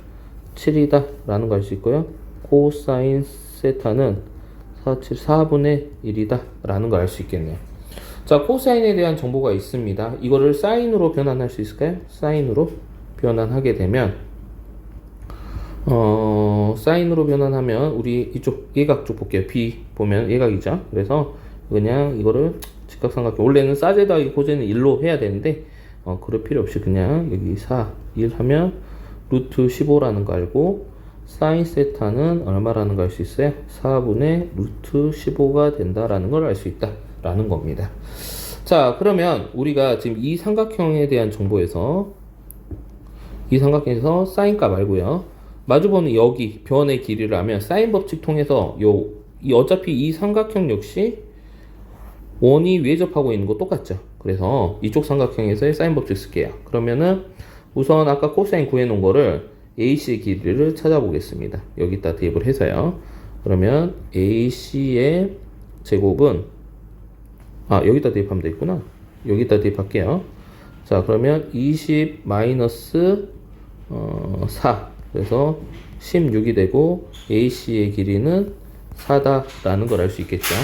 7이다 라는 걸 알 수 있고요. 코사인 세타는 4분의 1이다 라는 걸 알 수 있겠네요. 자, 코사인에 대한 정보가 있습니다. 이거를 사인으로 변환할 수 있을까요? 사인으로 변환하게 되면 사인으로 변환하면 우리 이쪽 예각 쪽 볼게요. B 보면 예각이죠. 그래서 그냥 이거를 직각삼각형 원래는 사제 더하기 코제는 1로 해야 되는데 그럴 필요 없이 그냥 여기 4, 1 하면 루트 15라는 거 알고 사인 세타는 얼마라는 걸 알 수 있어요? 4분의 루트 15가 된다라는 걸 알 수 있다라는 겁니다. 자, 그러면 우리가 지금 이 삼각형에 대한 정보에서 이 삼각형에서 사인값 알고요. 마주보는 여기 변의 길이를 하면 사인 법칙 통해서 어차피 이 삼각형 역시 원이 위에 접하고 있는 거 똑같죠. 그래서 이쪽 삼각형에서의 사인 법칙 쓸게요. 그러면은 우선 아까 코사인 구해놓은 거를 AC의 길이를 찾아보겠습니다. 여기다 대입을 해서요. 그러면 AC의 제곱은 여기다 대입하면 되겠구나. 여기다 대입할게요. 자, 그러면 20 마이너스 4 그래서 16이 되고 AC의 길이는 4다라는 걸 알 수 있겠죠.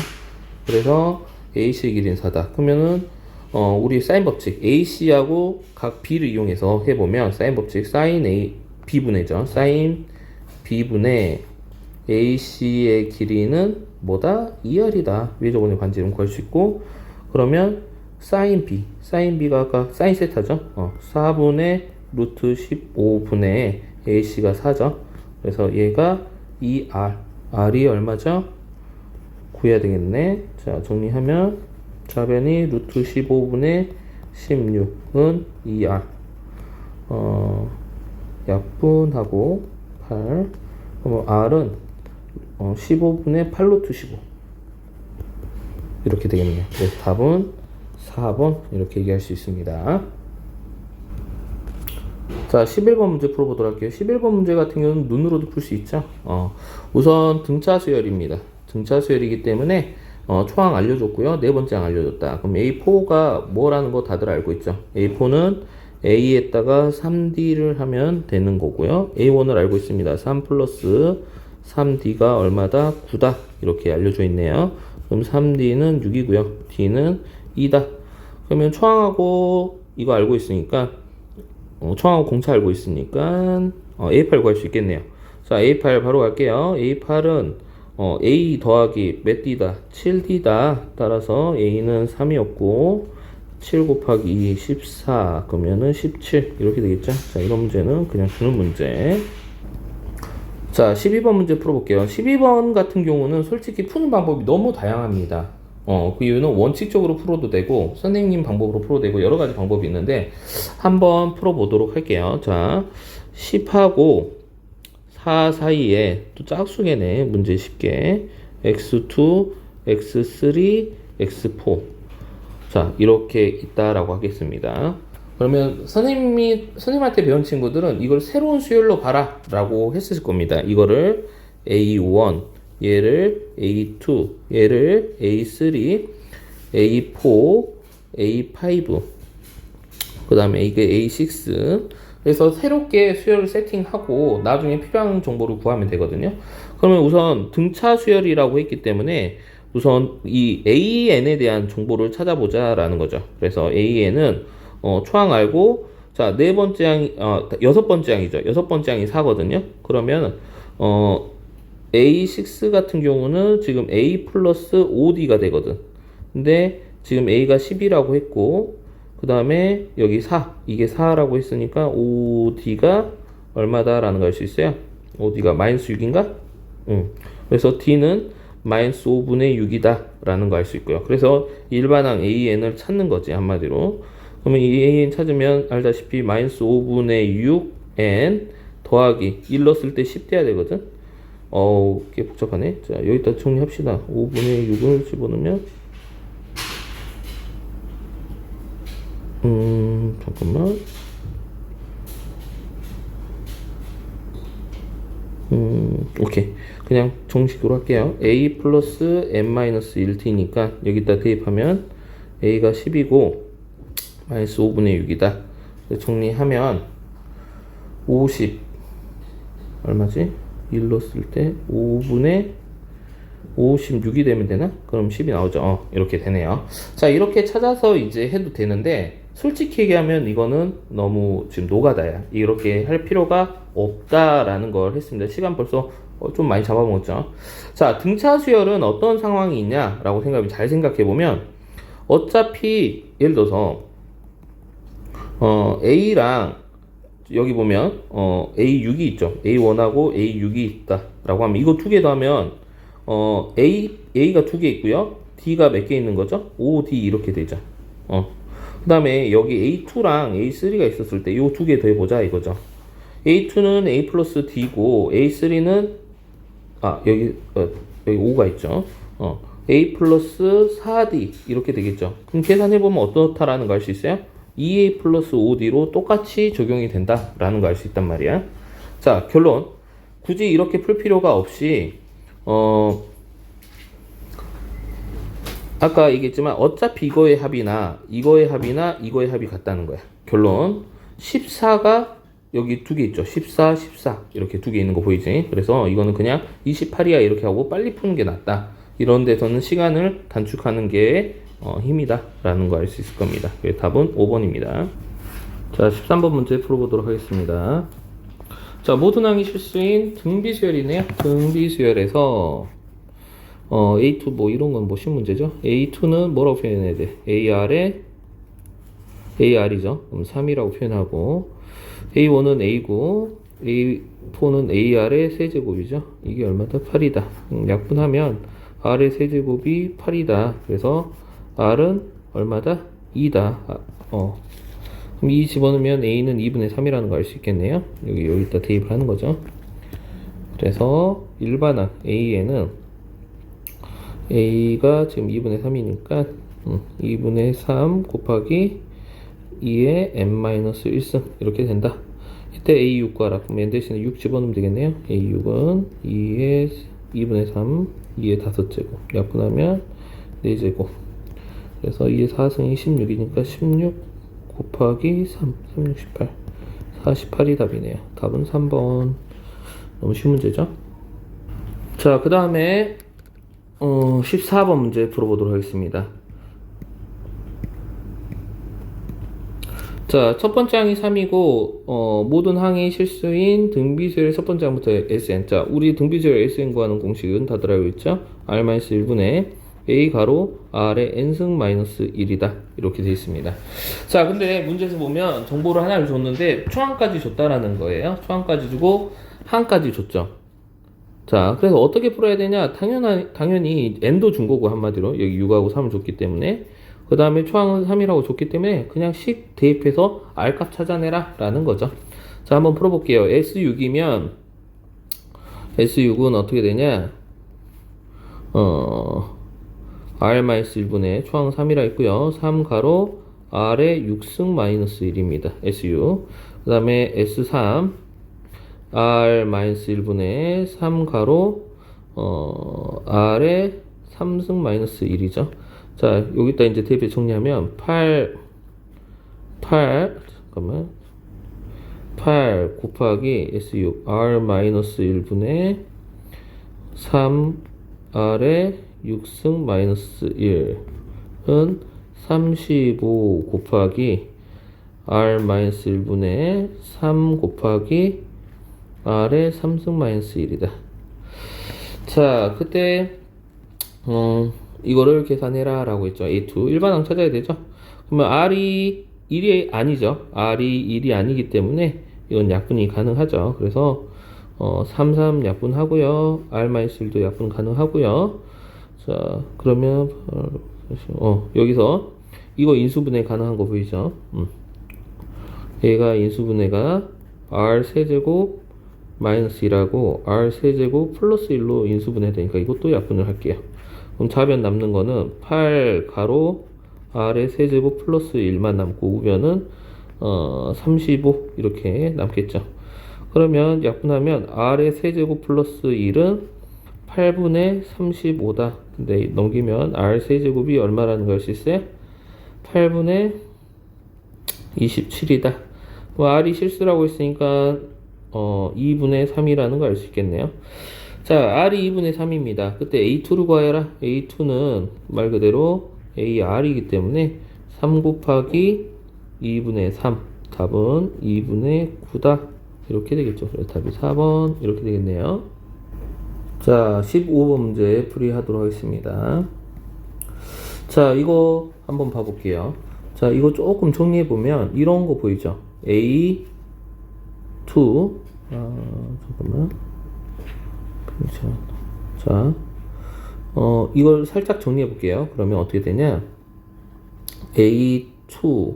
그래서 AC의 길이는 4다. 그러면은 우리 사인 법칙 AC하고 각 B를 이용해서 해보면 사인 법칙 사인 A B분의죠. 사인 B분의 AC의 길이는 뭐다? 2R이다. 위저번의 관계를 구할 수 있고 그러면 사인 B가 아까 사인 세타죠. 4분의 루트 15분의 AC가 4죠. 그래서 얘가 2R R이 얼마죠? 구해야 되겠네. 자, 정리하면 좌변이 루트 15분의 16은 2R 약분하고 8 그럼 R은 15분의 8루트 15 이렇게 되겠네요. 그래서 답은 4번 이렇게 얘기할 수 있습니다. 자, 11번 문제 풀어보도록 할게요. 11번 문제 같은 경우는 눈으로도 풀 수 있죠. 우선 등차 수열입니다. 등차 수열이기 때문에 초항 알려줬고요. 네 번째 항 알려줬다. 그럼 A4가 뭐라는 거 다들 알고 있죠. A4는 A에다가 3D를 하면 되는 거고요. A1을 알고 있습니다. 3 플러스 3D가 얼마다? 9다. 이렇게 알려져 있네요. 그럼 3D는 6이고요. D는 2다. 그러면 초항하고 이거 알고 있으니까 초항하고 공차 알고 있으니까 A8 구할 수 있겠네요. 자, A8 바로 갈게요. A8은 A 더하기 몇 D다? 7D다. 따라서 A는 3이었고 7 곱하기 2, 14 그러면은 17 이렇게 되겠죠. 자, 이런 문제는 그냥 주는 문제. 자, 12번 문제 풀어볼게요. 12번 같은 경우는 솔직히 푸는 방법이 너무 다양합니다. 그 이유는 원칙적으로 풀어도 되고 선생님 방법으로 풀어도 되고 여러 가지 방법이 있는데 한번 풀어보도록 할게요. 자, 10하고 4 사이에 또 짝수계네. 문제 쉽게 x2, x3, x4 자, 이렇게 있다라고 하겠습니다. 그러면 선생님한테 배운 친구들은 이걸 새로운 수열로 봐라 라고 했을 겁니다. 이거를 A1, 얘를 A2, 얘를 A3, A4, A5 그 다음에 이게 A6, 그래서 새롭게 수열을 세팅하고 나중에 필요한 정보를 구하면 되거든요. 그러면 우선 등차 수열이라고 했기 때문에 우선 이 AN에 대한 정보를 찾아보자라는 거죠. 그래서 AN은 초항 알고, 자, 네 번째 항이, 여섯 번째 항이죠. 여섯 번째 항이 4거든요. 그러면 A6 같은 경우는 지금 A 플러스 5D가 되거든. 근데 지금 A가 10이라고 했고, 그 다음에 여기 4, 이게 4라고 했으니까 5D가 얼마다라는 걸 알 수 있어요. 5D가 마이너스 6인가? 그래서 D는 마이너스 5분의 6이다 라는 거 알 수 있고요. 그래서 일반항 AN을 찾는 거지, 한마디로. 그러면 이 AN 찾으면 알다시피 마이너스 5분의 6N 더하기 1 넣었을 때 10 돼야 되거든. 꽤 복잡하네. 자, 여기다 정리합시다. 5분의 6을 집어넣으면 잠깐만. 오케이. 그냥 정식으로 할게요. A 플러스 n-1t니까 여기다 대입하면 A가 10이고 마이너스 5분의 6이다. 정리하면 50 얼마지? 1 넣었을 때 5분의 56이 되면 되나? 그럼 10이 나오죠. 이렇게 되네요. 자, 이렇게 찾아서 이제 해도 되는데, 솔직히 얘기하면 이거는 너무 지금 노가다야. 이렇게 할 필요가 없다라는 걸 했습니다. 시간 벌써 좀 많이 잡아먹었죠. 자, 등차 수열은 어떤 상황이 있냐라고 잘 생각해보면, 어차피 예를 들어서 A랑 여기 보면 A6이 있죠. A1하고 A6이 있다라고 하면 이거 두 개 더하면 A가 두 개 있고요. D가 몇 개 있는 거죠? 5D 이렇게 되죠. 그 다음에 여기 A2랑 A3가 있었을 때 이 두 개 더해보자 이거죠. A2는 A 플러스 D고 A3는 여기 5가 있죠. A 플러스 4D 이렇게 되겠죠. 그럼 계산해보면 어떻다라는 거 알 수 있어요? 2A 플러스 5D로 똑같이 적용이 된다라는 거 알 수 있단 말이야. 자, 결론. 굳이 이렇게 풀 필요가 없이 아까 얘기했지만 어차피 이거의 합이나 이거의 합이나 이거의 합이 같다는 거야. 결론. 14가 여기 두 개 있죠. 14, 14 이렇게 두 개 있는 거 보이지? 그래서 이거는 그냥 28이야 이렇게 하고 빨리 푸는 게 낫다. 이런 데서는 시간을 단축하는 게 힘이다 라는 거 알 수 있을 겁니다. 그래서 답은 5번입니다. 자, 13번 문제 풀어보도록 하겠습니다. 자, 모든 항이 실수인 등비수열이네요. 등비수열에서 A2 뭐 이런 건 뭐 신문제죠. A2는 뭐라고 표현해야 돼? AR이죠. 그럼 3이라고 표현하고 A1은 A고 A4는 AR의 세제곱이죠. 이게 얼마다? 8이다. 약분하면 R의 세제곱이 8이다. 그래서 R은 얼마다? 2다. 그럼 2 집어넣으면 A는 2분의 3이라는 거 알 수 있겠네요. 여기다 대입을 하는 거죠. 그래서 일반항 AN은 A가 지금 2분의 3이니까 2분의 3 곱하기 2의 n-1승 이렇게 된다. 이때 A6 구하라. 그럼 n 대신에 6 집어넣으면 되겠네요. A6은 2분의 3 2의 5제곱 약분하면 4제곱. 그래서 2의 4승이 16이니까 16 곱하기 3 36, 18 48이 답이네요. 답은 3번. 너무 쉬운 문제죠. 자, 그 다음에 14번 문제 풀어보도록 하겠습니다. 자, 첫 번째 항이 3이고 모든 항이 실수인 등비수열의 첫 번째 항부터 SN. 자, 우리 등비수열 SN 구하는 공식은 다들 알고 있죠? R-1분의 A 가로 R의 N승 마이너스 1이다 이렇게 되어 있습니다. 자, 근데 문제에서 보면 정보를 하나를 줬는데 초항까지 줬다라는 거예요. 초항까지 주고 항까지 줬죠. 자, 그래서 어떻게 풀어야 되냐? 당연히 N도 준 거고, 한마디로 여기 6하고 3을 줬기 때문에, 그 다음에 초항은 3이라고 줬기 때문에 그냥 식 대입해서 R값 찾아내라 라는 거죠. 자, 한번 풀어볼게요. S6이면 S6은 어떻게 되냐? R-1분의 초항 3이라 했고요. 3 가로 R의 6승 마이너스 1입니다. S6. 그 다음에 S3 R-1분의 3 가로 R의 3승 마이너스 1이죠. 자, 여기다 이제 대입해 정리하면 8 잠깐만 8 곱하기 S6 R-1분의 3R의 6승 마이너스 1은 35 곱하기 R-1분의 3 곱하기 R의 3승 마이너스 1이다. 자, 그때 이거를 계산해라 라고 했죠. A2 일반항 찾아야 되죠. 그러면 R이 1이 아니죠. R이 1이 아니기 때문에 이건 약분이 가능하죠. 그래서 3 약분하고요. R-1도 약분 가능하고요. 자, 그러면 여기서 이거 인수분해 가능한 거 보이죠? 얘가 인수분해가 R 세제곱 마이너스 1하고 R 세제곱 플러스 1로 인수분해 되니까 이것도 약분을 할게요. 그럼 좌변 남는 거는 8 가로 R의 세제곱 플러스 1만 남고 우변은 35 이렇게 남겠죠. 그러면 약분하면 R의 세제곱 플러스 1은 8분의 35다. 근데 넘기면 R 세제곱이 얼마라는 걸 수 있어요? 8분의 27이다. 뭐 R이 실수라고 했으니까 2분의 3이라는 걸 알 수 있겠네요. 자, R이 2분의 3입니다. 그때 A2를 구하여라. A2는 말 그대로 AR이기 때문에 3 곱하기 2분의 3. 답은 2분의 9다. 이렇게 되겠죠. 그래서 답이 4번 이렇게 되겠네요. 자, 15번 문제 풀이하도록 하겠습니다. 자, 이거 한번 봐볼게요. 자, 이거 조금 정리해보면 이런 거 보이죠? A2 잠깐만. 자, 이걸 살짝 정리해볼게요. 그러면 어떻게 되냐? A2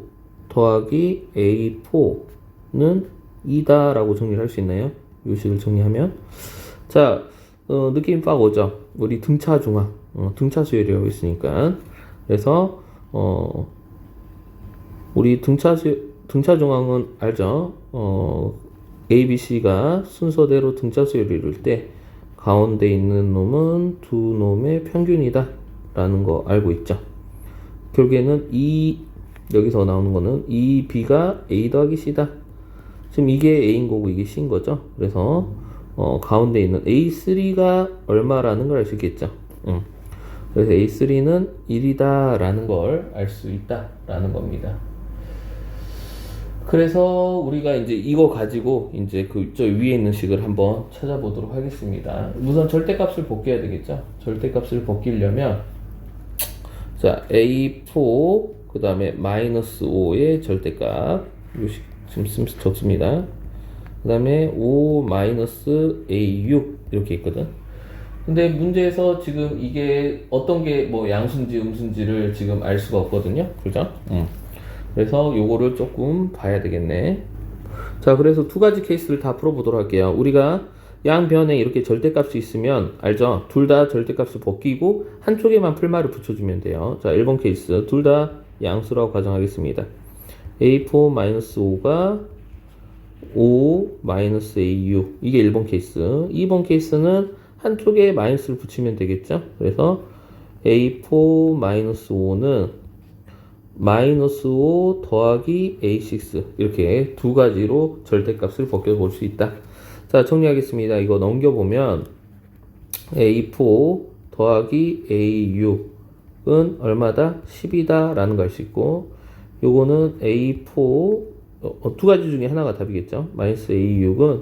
더하기 A4는 2다 라고 정리를 할 수 있나요? 요식을 정리하면. 자, 느낌 빡 오죠? 우리 등차 중앙, 등차 수열이라고 있으니까. 그래서, 우리 등차 중앙은 알죠? A, B, C가 순서대로 등차 수열을 이룰 때 가운데 있는 놈은 두 놈의 평균이다 라는 거 알고 있죠. 결국에는 여기서 나오는 거는 B가 A 더하기 C다. 지금 이게 A인 거고 이게 C인 거죠. 그래서 가운데 있는 A3가 얼마라는 걸 알 수 있겠죠. 그래서 A3는 1이다 라는 걸 알 수 있다 라는 겁니다. 그래서 우리가 이제 이거 가지고 이제 저 위에 있는 식을 한번 찾아보도록 하겠습니다. 우선 절대값을 복귀해야 되겠죠. 절대값을 복귀려면 자, A4 그 다음에 마이너스 5의 절대값 요식 지금 적습니다. 그 다음에 5 마이너스 A6 이렇게 있거든. 근데 문제에서 지금 이게 어떤 게 뭐 양수인지 음수인지를 지금 알 수가 없거든요. 그죠? 그래서 요거를 조금 봐야 되겠네. 자, 그래서 두 가지 케이스를 다 풀어보도록 할게요. 우리가 양변에 이렇게 절대값이 있으면 알죠? 둘 다 절대값을 벗기고 한쪽에만 풀말을 붙여주면 돼요. 자, 1번 케이스 둘 다 양수라고 가정하겠습니다. A4-5가 5-A6 이게 1번 케이스. 2번 케이스는 한쪽에 마이너스를 붙이면 되겠죠? 그래서 A4-5는 마이너스 5 더하기 A6 이렇게 두 가지로 절대값을 벗겨볼 수 있다. 자, 정리하겠습니다. 이거 넘겨보면 A4 더하기 A6은 얼마다? 10이다 라는 걸 알 수 있고 요거는 A4 두 가지 중에 하나가 답이겠죠. 마이너스 A6은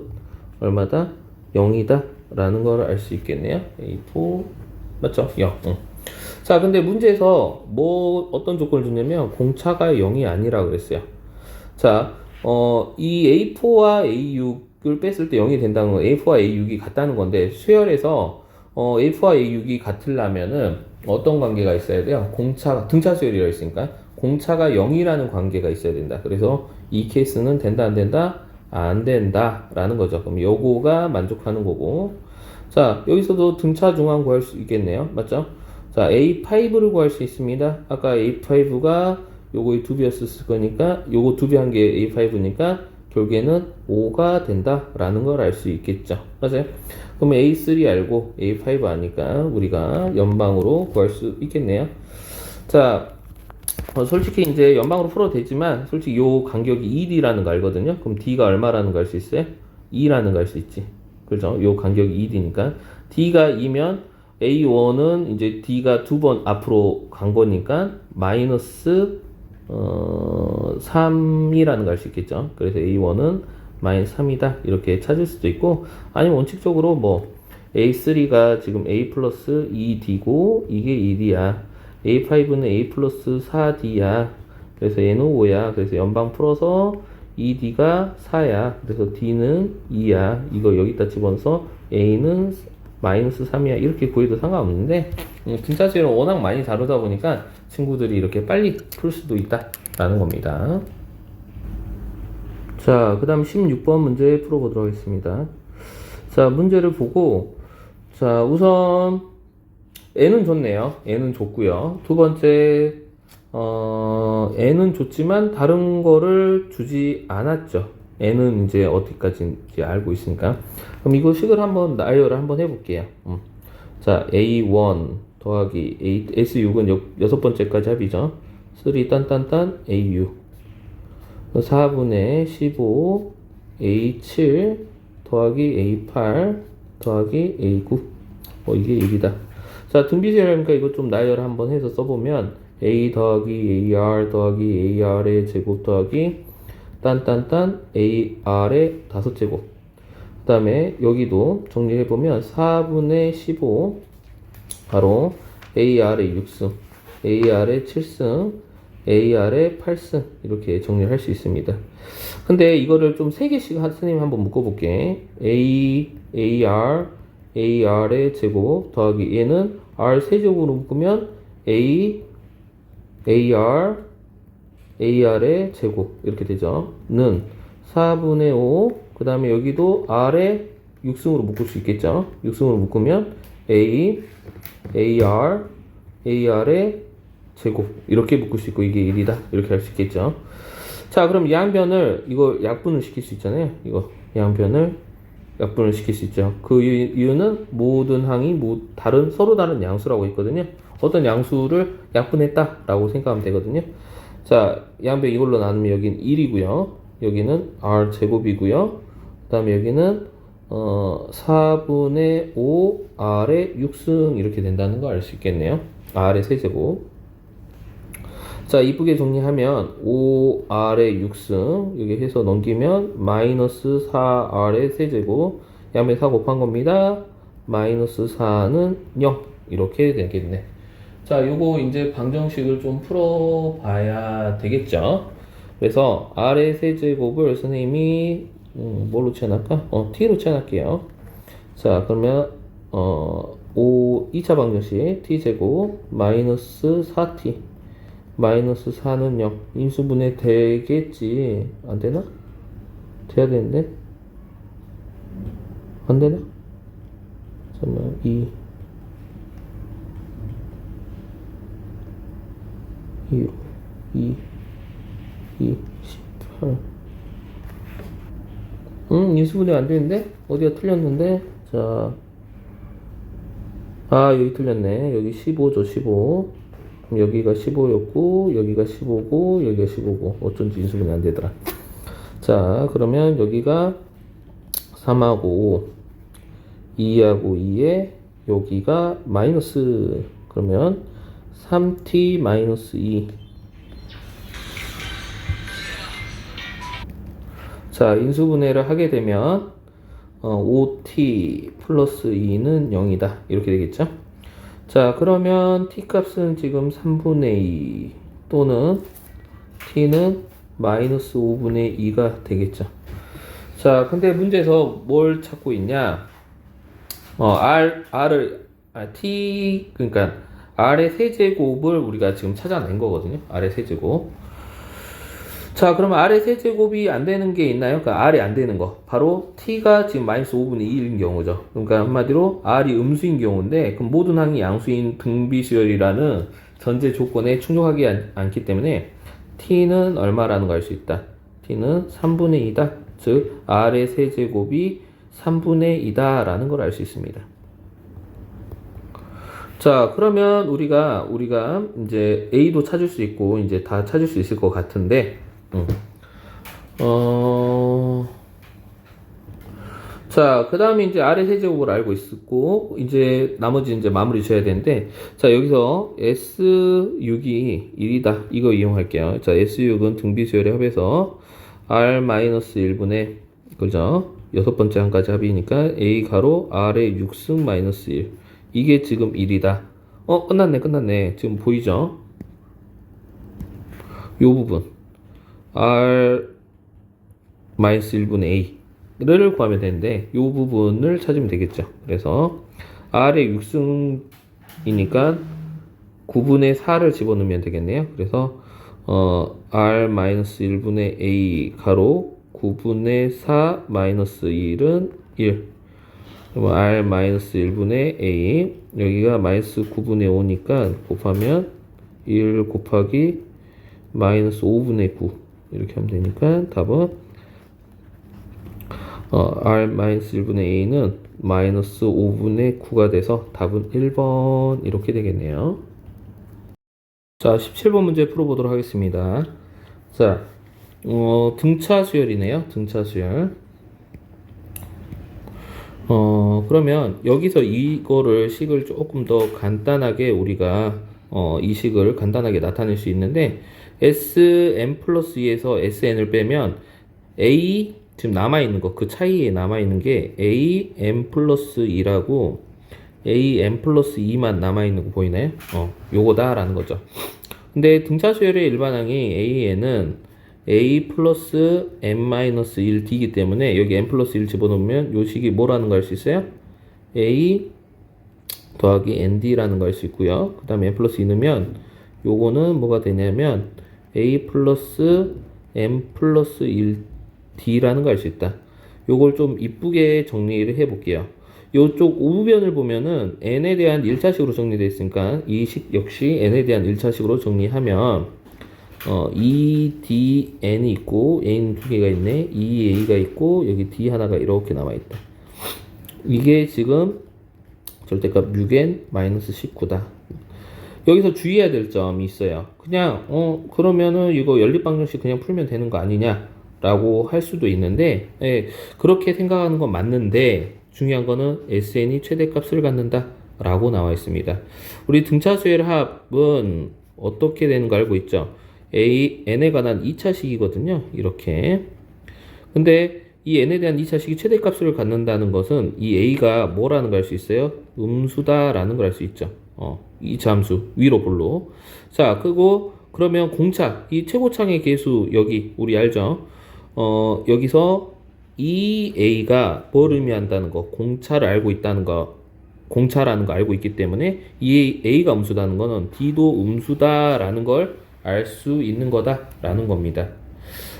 얼마다? 0이다 라는 걸 알 수 있겠네요. A4 맞죠? 0. 자, 근데 문제에서 어떤 조건을 주냐면 공차가 0이 아니라 그랬어요. 자, 이 A4와 A6을 뺐을 때 0이 된다는 건 A4와 A6이 같다는 건데 수열에서 A4와 A6이 같으려면은 어떤 관계가 있어야 돼요? 등차 수열이라고 했으니까 공차가 0이라는 관계가 있어야 된다. 그래서 이 케이스는 된다 안 된다? 안 된다 라는 거죠. 그럼 요거가 만족하는 거고. 자, 여기서도 등차 중앙 구할 수 있겠네요. 맞죠? 자, A5를 구할 수 있습니다. 아까 A5가 요거의 2배였을 거니까 요거 2배 한 게 A5니까 결국에는 5가 된다 라는 걸 알 수 있겠죠. 맞아요? 그럼 A3 알고 A5 아니까 우리가 연방으로 구할 수 있겠네요. 자, 솔직히 이제 연방으로 풀어도 되지만 솔직히 요 간격이 2D라는 거 알거든요. 그럼 D가 얼마라는 거 알 수 있어요? 2라는 거 알 수 있지. 그죠? 요 간격이 2D니까 D가 2면 A1은 이제 D가 두 번 앞으로 간 거니까 마이너스 3이라는 걸 알 수 있겠죠. 그래서 A1은 마이너스 3이다 이렇게 찾을 수도 있고, 아니면 원칙적으로 뭐 A3가 지금 A 플러스 2D고 이게 2D야. A5는 A 플러스 4D야. 그래서 얘는 5야. 그래서 연방 풀어서 2D가 4야. 그래서 D는 2야. 이거 여기다 집어넣어서 A는 마이너스 3이야. 이렇게 구해도 상관없는데, 분자수를 워낙 많이 다루다 보니까 친구들이 이렇게 빨리 풀 수도 있다라는 겁니다. 자, 그 다음 16번 문제 풀어보도록 하겠습니다. 자, 문제를 보고, 자, 우선, n은 좋네요. n은 좋고요. 두 번째, n은 좋지만 다른 거를 주지 않았죠. n은 이제 어디까지인지 알고 있으니까. 그럼 이거 식을 한번 나열을 한번 해볼게요. 자, a1 더하기 s6은 여섯 번째까지 합이죠. 3 딴딴딴 au 4분의 15 A7 더하기 A8 더하기 A9 이게 1이다. 자, 등비례하니까 이거 좀 나열 한번 해서 써보면 A 더하기 AR 더하기 AR의 제곱 더하기 딴딴딴 AR의 5제곱. 그 다음에 여기도 정리해보면 4분의 15 바로 AR의 6승 AR의 7승 AR의 8승 이렇게 정리를 할 수 있습니다. 근데 이거를 좀 3개씩 선생님 한번 묶어볼게. AR, AR의 제곱 더하기 얘는 R 세제곱으로 묶으면 AR, AR의 제곱 이렇게 되죠. 는 4분의 5, 그 다음에 여기도 R의 6승으로 묶을 수 있겠죠. 6승으로 묶으면 AR, AR의 제곱 이렇게 묶을 수 있고 이게 1이다 이렇게 할 수 있겠죠. 자, 그럼 양변을 이거 약분을 시킬 수 있잖아요. 이거 양변을 약분을 시킬 수 있죠. 그 이유는 모든 항이 서로 다른 양수라고 했거든요. 어떤 양수를 약분했다라고 생각하면 되거든요. 자, 양변 이걸로 나누면 여기는 1이고요. 여기는 R 제곱이고요. 그 다음에 여기는 4분의 5 R의 6승 이렇게 된다는 거 알 수 있겠네요. R의 세제곱. 자, 이쁘게 정리하면 5R의 6승 여기 해서 넘기면 마이너스 4R의 세제곱 양변 4 곱한 겁니다. 마이너스 4는 0 이렇게 되겠네. 자, 요거 이제 방정식을 좀 풀어봐야 되겠죠. 그래서 R의 세제곱을 선생님이 뭘로 치워놨까? T로 치워놨게요. 자, 그러면 2차 방정식 T제곱 마이너스 4T 마이너스 4는 0 인수분해 되겠지. 안되나? 돼야 되는데 안되나? 잠깐만 2 18 인수분해 안되는데? 어디가 틀렸는데? 자, 여기 틀렸네. 여기 15죠 15. 여기가 15였고 여기가 15고 여기가 15고 어쩐지 인수분해 안되더라. 자, 그러면 여기가 3하고 2하고 2에 여기가 마이너스, 그러면 3t 마이너스 2. 자, 인수분해를 하게 되면 5t 플러스 2는 0이다 이렇게 되겠죠. 자, 그러면 t 값은 지금 3분의 2 또는 t는 마이너스 5분의 2가 되겠죠. 자, 근데 문제에서 뭘 찾고 있냐? 그러니까 R의 세제곱을 우리가 지금 찾아낸 거거든요. R의 세제곱. 자, 그러면 R의 세제곱이 안 되는 게 있나요? 그러니까 R이 안 되는 거. 바로 T가 지금 마이너스 5분의 2인 경우죠. 그러니까 한마디로 R이 음수인 경우인데, 그럼 모든 항이 양수인 등비수열이라는 전제 조건에 충족하지 않기 때문에 T는 얼마라는 걸 알 수 있다. T는 3분의 2다. 즉, R의 세제곱이 3분의 2다라는 걸 알 수 있습니다. 자, 그러면 우리가 이제 A도 찾을 수 있고 이제 다 찾을 수 있을 것 같은데, 어, 자, 그 다음에 이제 아래 세제곱을 알고 있었고, 이제 나머지 이제 마무리 줘야 되는데, 자, 여기서 S6이 1이다. 이거 이용할게요. 자, S6은 등비수열의 합에서 R-1분의, 그죠? 여섯 번째 한까지 합이니까 A 가로 R의 6승 마이너스 1. 이게 지금 1이다. 끝났네. 지금 보이죠? 요 부분. R-1분의 A를 구하면 되는데, 요 부분을 찾으면 되겠죠. 그래서 R의 6승이니까 9분의 4를 집어넣으면 되겠네요. 그래서, R-1분의 A 가로 9분의 4 마이너스 1은 1. 그럼 R-1분의 A, 여기가 마이너스 9분의 5니까 곱하면 1 곱하기 마이너스 5분의 9 이렇게 하면 되니까 답은 R-1분의 A는 마이너스 5분의 9가 돼서 답은 1번 이렇게 되겠네요. 자, 17번 문제 풀어보도록 하겠습니다. 자, 등차 수열이네요. 등차 수열. 그러면 여기서 이거를 식을 조금 더 간단하게 우리가 이 식을 간단하게 나타낼 수 있는데 Sn 플러스 2에서 Sn을 빼면 A 지금 남아있는 거 그 차이에 남아있는 게 AN 플러스 2라고 AN 플러스 2만 남아있는 거 보이나요? 요거다 라는 거죠. 근데 등차 수열의 일반항이 AN은 A 플러스 N 마이너스 1D이기 때문에 여기 N 플러스 1 집어넣으면 요 식이 뭐라는 거 알 수 있어요? A 더하기 ND라는 거 알 수 있고요. 그 다음에 N 플러스 2 넣으면 요거는 뭐가 되냐면 A 플러스 N 플러스 1D라는 거 알 수 있다. 요걸 좀 이쁘게 정리를 해 볼게요. 요쪽 우변을 보면은 N에 대한 1차식으로 정리되어 있으니까 이 식 역시 N에 대한 1차식으로 정리하면 EDN이 있고 N 두 개가 있네. EA가 있고 여기 D 하나가 이렇게 남아 있다. 이게 지금 절대값 6N 마이너스 19다. 여기서 주의해야 될 점이 있어요. 그냥 그러면은 이거 연립방정식 그냥 풀면 되는 거 아니냐라고 할 수도 있는데 그렇게 생각하는 건 맞는데 중요한 거는 SN이 최대값을 갖는다라고 나와 있습니다. 우리 등차수열 합은 어떻게 되는 거 알고 있죠? N에 관한 2차식이거든요. 이렇게. 근데 이 N에 대한 2차식이 최대값을 갖는다는 것은 이 A가 뭐라는 걸 알 수 있어요? 음수다라는 걸 알 수 있죠. 이 함수 위로 볼로. 자, 그러면 공차, 이 최고창의 계수 여기 우리 알죠? 여기서 이 A가 뭘 의미한다는 거, 공차를 알고 있다는 거, 공차라는 거 알고 있기 때문에 이 A가 음수다는 거는 D도 음수다라는 걸 알 수 있는 거다라는 겁니다.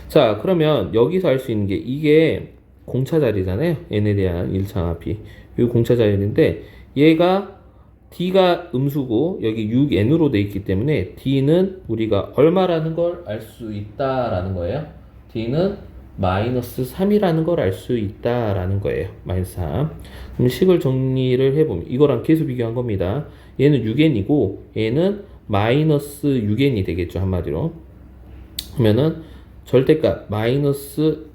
자, 그러면 여기서 알 수 있는 게 이게 공차 자리잖아요. N에 대한 1차 합이. 이 공차 자리인데 얘가 D가 음수고 여기 6N으로 돼 있기 때문에 D는 우리가 얼마라는 걸 알 수 있다라는 거예요. D는 마이너스 3이라는 걸 알 수 있다라는 거예요. 마이너스 3. 그럼 식을 정리를 해보면 이거랑 계수 비교한 겁니다. 얘는 6N이고 얘는 마이너스 6N이 되겠죠. 한마디로. 그러면은 절대값 마이너스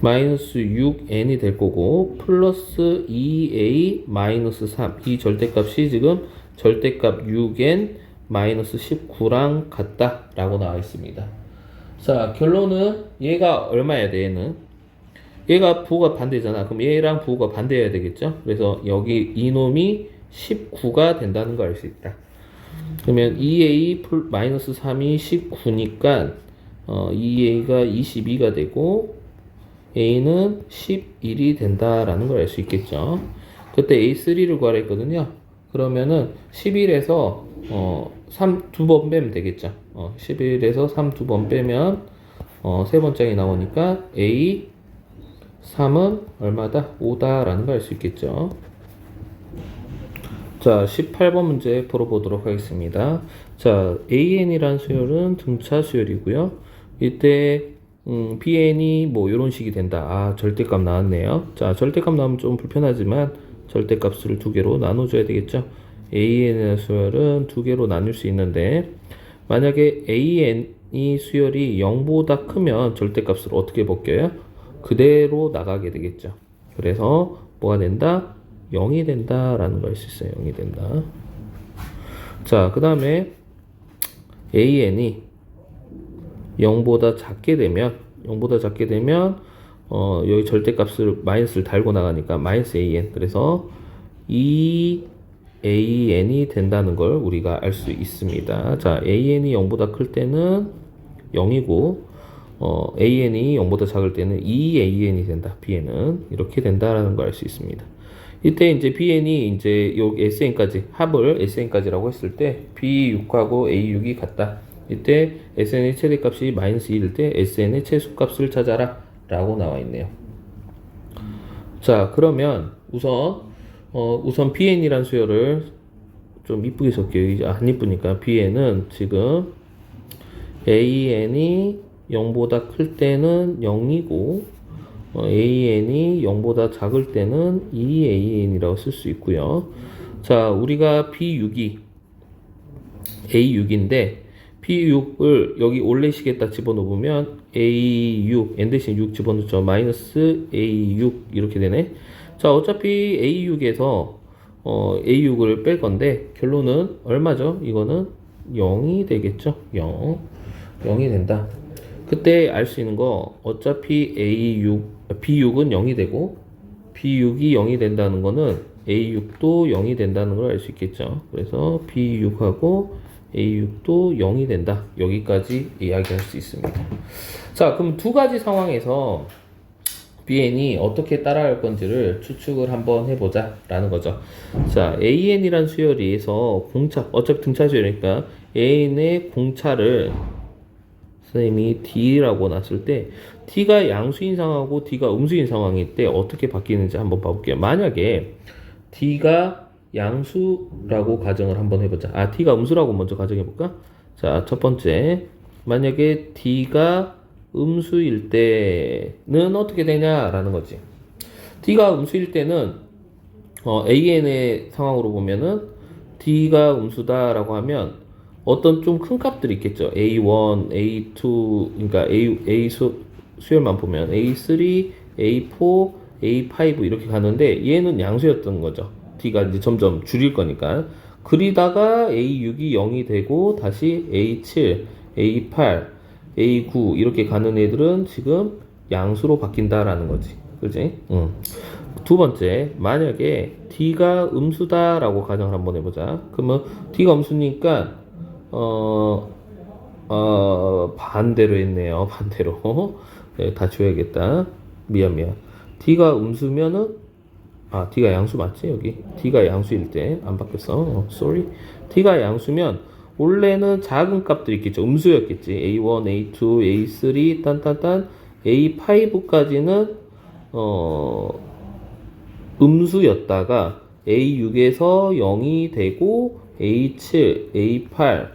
6N이 될 거고 플러스 2A 마이너스 3 이 절대값이 지금 절대값 6N 마이너스 19랑 같다 라고 나와 있습니다. 자, 결론은 얘가 얼마야 돼? 얘가 부호가 반대잖아. 그럼 얘랑 부호가 반대여야 되겠죠. 그래서 여기 이놈이 19가 된다는 걸 알 수 있다. 그러면 2A 마이너스 3이 19니까 2A가 22가 되고 A는 11이 된다라는 걸 알 수 있겠죠. 그때 A3를 구하라 했거든요. 그러면은 11에서 3 두 번 빼면 되겠죠. 11에서 3 두 번 빼면 세 번째이 나오니까 A 3은 얼마다? 5다라는 걸 알 수 있겠죠. 자, 18번 문제 풀어보도록 하겠습니다. 자, AN이란 수열은 등차 수열이고요. 이때 BN이 뭐 이런 식이 된다. 절대값 나왔네요. 자, 절대값 나오면 좀 불편하지만 절대값을 두 개로 나눠줘야 되겠죠. AN의 수열은 두 개로 나눌 수 있는데 만약에 AN이 수열이 0보다 크면 절대값을 어떻게 벗겨요? 그대로 나가게 되겠죠. 그래서 뭐가 된다? 0이 된다라는 걸 알 수 있어요. 0이 된다. 자, 그 다음에 AN이 0보다 작게 되면 여기 절대값을 마이너스를 달고 나가니까 마이너스 AN. 그래서 이 AN이 된다는 걸 우리가 알 수 있습니다. 자, AN이 0보다 클 때는 0이고 AN이 0보다 작을 때는 2AN이 된다. BN은 이렇게 된다라는 걸 알 수 있습니다. 이때 이제 BN이 이제 요 SN까지 합을 SN까지라고 했을 때 B6하고 A6이 같다. 이때 SN의 최대값이 마이너스 2일 때 SN의 최소값을 찾아라 라고 나와 있네요. 자, 그러면 우선 BN이란 수열을 좀 이쁘게 적게요. 이제 안 이쁘니까 BN은 지금 AN이 0보다 클 때는 0이고 AN이 0보다 작을 때는 2AN이라고 쓸 수 있고요. 자, 우리가 B6이 A6인데 P6을 여기 올레시겠다 집어넣으면 A6, N 대신 6 집어넣죠. 마이너스 A6 이렇게 되네. 자, 어차피 A6에서 A6을 뺄 건데 결론은 얼마죠? 이거는 0이 되겠죠. 0이 된다. 그때 알 수 있는 거 어차피 B6은 0이 되고 B6이 0이 된다는 거는 A6도 0이 된다는 걸 알 수 있겠죠. 그래서 B6하고 A6도 0이 된다. 여기까지 이야기할 수 있습니다. 자, 그럼 두 가지 상황에서 BN이 어떻게 따라갈 건지를 추측을 한번 해보자 라는 거죠. 자, AN이란 수열이에서 공차, 어차피 등차 수열이니까 AN의 공차를 선생님이 D라고 놨을 때 D가 양수인 상황하고 D가 음수인 상황일 때 어떻게 바뀌는지 한번 봐볼게요. 만약에 D가 양수라고 가정을 한번 해보자. D가 음수라고 먼저 가정해볼까? 자, 첫 번째. 만약에 D가 음수일 때는 어떻게 되냐라는 거지. D가 음수일 때는, AN의 상황으로 보면은 D가 음수다라고 하면 어떤 좀 큰 값들이 있겠죠. A1, A2, 그러니까 A 수열만 보면 A3, A4, A5 이렇게 가는데 얘는 양수였던 거죠. D가 이제 점점 줄일 거니까. 그리다가 A6이 0이 되고 다시 A7, A8, A9 이렇게 가는 애들은 지금 양수로 바뀐다라는 거지. 그지? 두 번째, 만약에 D가 음수다라고 가정을 한번 해보자. 그러면 D가 음수니까 반대로 했네요. 반대로. 네, 다 지워야겠다. 미안. D가 음수면은 D가 양수 맞지? 여기 D가 양수일 때 안 바뀌었어. sorry. D가 양수면 원래는 작은 값들이 있겠죠. 음수였겠지. A1, A2, A3 딴딴딴 A5까지는 음수였다가 A6에서 0이 되고 A7, A8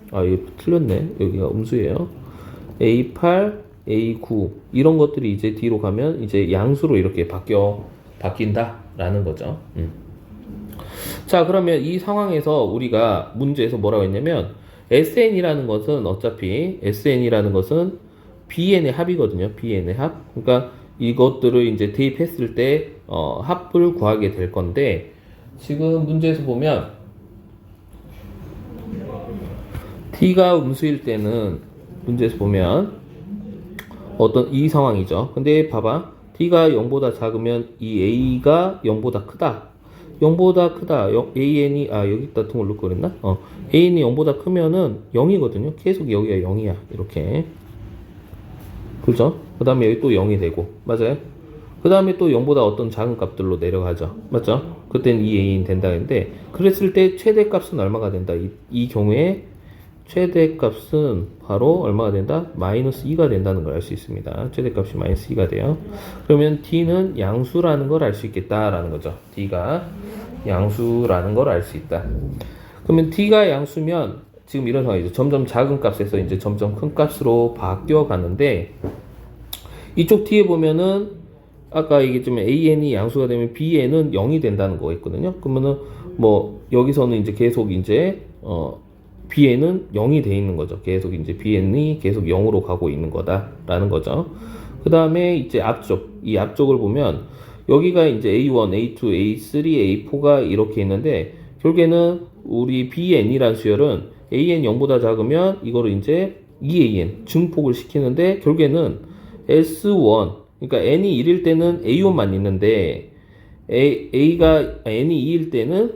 이거 틀렸네. 여기가 음수예요. A8, A9 이런 것들이 이제 뒤로 가면 이제 양수로 이렇게 바뀐다라는 거죠. 자, 그러면 이 상황에서 우리가 문제에서 뭐라고 했냐면 SN이라는 것은 어차피 SN이라는 것은 BN의 합이거든요. BN의 합. 그러니까 이것들을 이제 대입했을 때 합을 구하게 될 건데 지금 문제에서 보면 D가 음수일 때는 문제에서 보면 어떤 이 상황이죠. 근데 봐봐. D가 0보다 작으면 이 A가 0보다 크다. 0보다 크다. AN이 여기다 통을 넣고 그랬나? AN이 0보다 크면은 0이거든요. 계속 여기가 0이야. 이렇게. 그죠? 그 다음에 여기 또 0이 되고. 맞아요? 그 다음에 또 0보다 어떤 작은 값들로 내려가죠. 맞죠? 그때는 2AN 된다 했는데 그랬을 때 최대값은 얼마가 된다? 이 경우에 최대값은 바로 얼마가 된다? 마이너스 2가 된다는 걸 알 수 있습니다. 최대값이 마이너스 2가 돼요. 그러면 D는 양수라는 걸 알 수 있겠다라는 거죠. D가 양수라는 걸 알 수 있다. 그러면 D가 양수면 지금 이런 상황이죠. 점점 작은 값에서 이제 점점 큰 값으로 바뀌어 가는데 이쪽 뒤에 보면은 아까 얘기했지만 AN이 양수가 되면 BN은 0이 된다는 거겠거든요. 그러면은 뭐 여기서는 이제 계속 이제 BN은 0이 돼 있는 거죠. 계속 이제 BN이 계속 0으로 가고 있는 거다라는 거죠. 그 다음에 이제 앞쪽, 이 앞쪽을 보면 여기가 이제 A1, A2, A3, A4가 이렇게 있는데 결국에는 우리 BN이란 수열은 AN 0보다 작으면 이거를 이제 EAN 증폭을 시키는데 결국에는 S1 그러니까 n이 1일 때는 A1만 있는데 A가 n이 2일 때는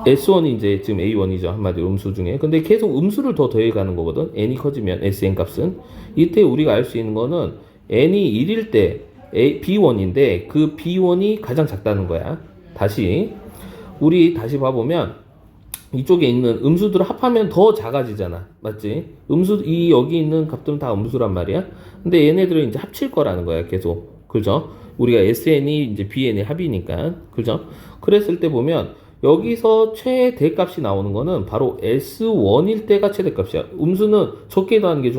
S1이 이제 지금 A1이죠. 한마디로 음수 중에. 근데 계속 음수를 더 더해가는 거거든. n이 커지면 SN 값은. 이때 우리가 알 수 있는 거는 n이 1일 때 B1인데 그 B1이 가장 작다는 거야. 우리 다시 봐보면 이쪽에 있는 음수들을 합하면 더 작아지잖아. 맞지? 여기 있는 값들은 다 음수란 말이야. 근데 얘네들은 이제 합칠 거라는 거야. 계속. 그죠? 우리가 SN이 이제 BN의 합이니까. 그죠? 그랬을 때 보면 여기서 최대값이 나오는 거는 바로 S1일 때가 최대값이야. 음수는 적게 더하는 게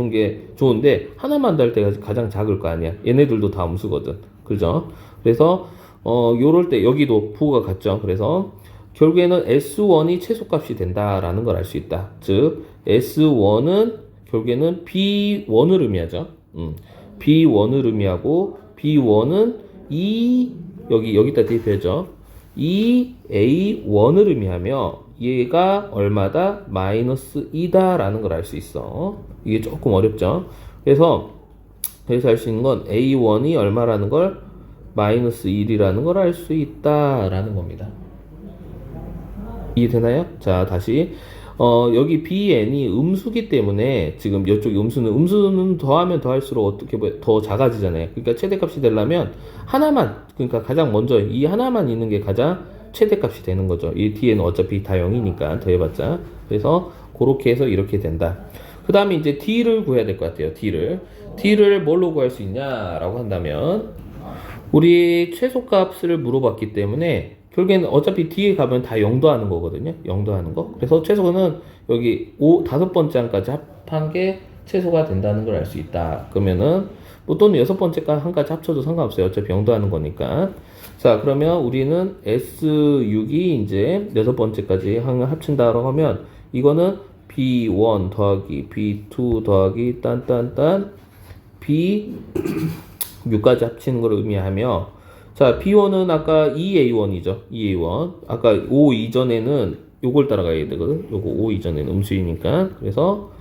좋은데 하나만 더할 때가 가장 작을 거 아니야. 얘네들도 다 음수거든. 그죠? 그래서 요럴 때 여기도 부호가 같죠. 그래서 결국에는 S1이 최소값이 된다라는 걸 알 수 있다. 즉 S1은 결국에는 B1을 의미하죠. B1을 의미하고 B1은 여기다 대입해줘. A1을 의미하며 얘가 얼마다? 마이너스 2다라는 걸 알 수 있어. 이게 조금 어렵죠. 그래서 알 수 있는 건 A1이 얼마라는 걸 마이너스 1이라는 걸 알 수 있다라는 겁니다. 이해되나요? 자, 다시 여기 BN이 음수기 때문에 지금 이쪽이 음수는 더하면 더할수록 어떻게 더 작아지잖아요. 그러니까 최대값이 되려면 하나만, 그러니까 가장 먼저 이 하나만 있는 게 가장 최대값이 되는 거죠. 이 뒤에는 어차피 다 0이니까 더해봤자. 그래서 그렇게 해서 이렇게 된다. 그 다음에 이제 D를 구해야 될 것 같아요. D를 뭘로 구할 수 있냐라고 한다면 우리 최소값을 물어봤기 때문에 결국에는 어차피 뒤에 가면 다 0도 하는 거거든요. 0도 하는 거. 그래서 최소는 여기 5번째 항까지 합한 게 최소가 된다는 걸 알 수 있다. 그러면은 뭐 또는 6번째 항까지 합쳐도 상관없어요. 어차피 0도 하는 거니까. 자, 그러면 우리는 S6이 이제 6번째까지 항을 합친다라고 하면 이거는 B1 더하기 B2 더하기 딴딴딴 B6까지 합치는 걸 의미하며 자, B1은 아까 2A1이죠. 2A1. 아까 5 이전에는 요걸 따라가야 되거든. 요거 5 이전에는 음수이니까. 그래서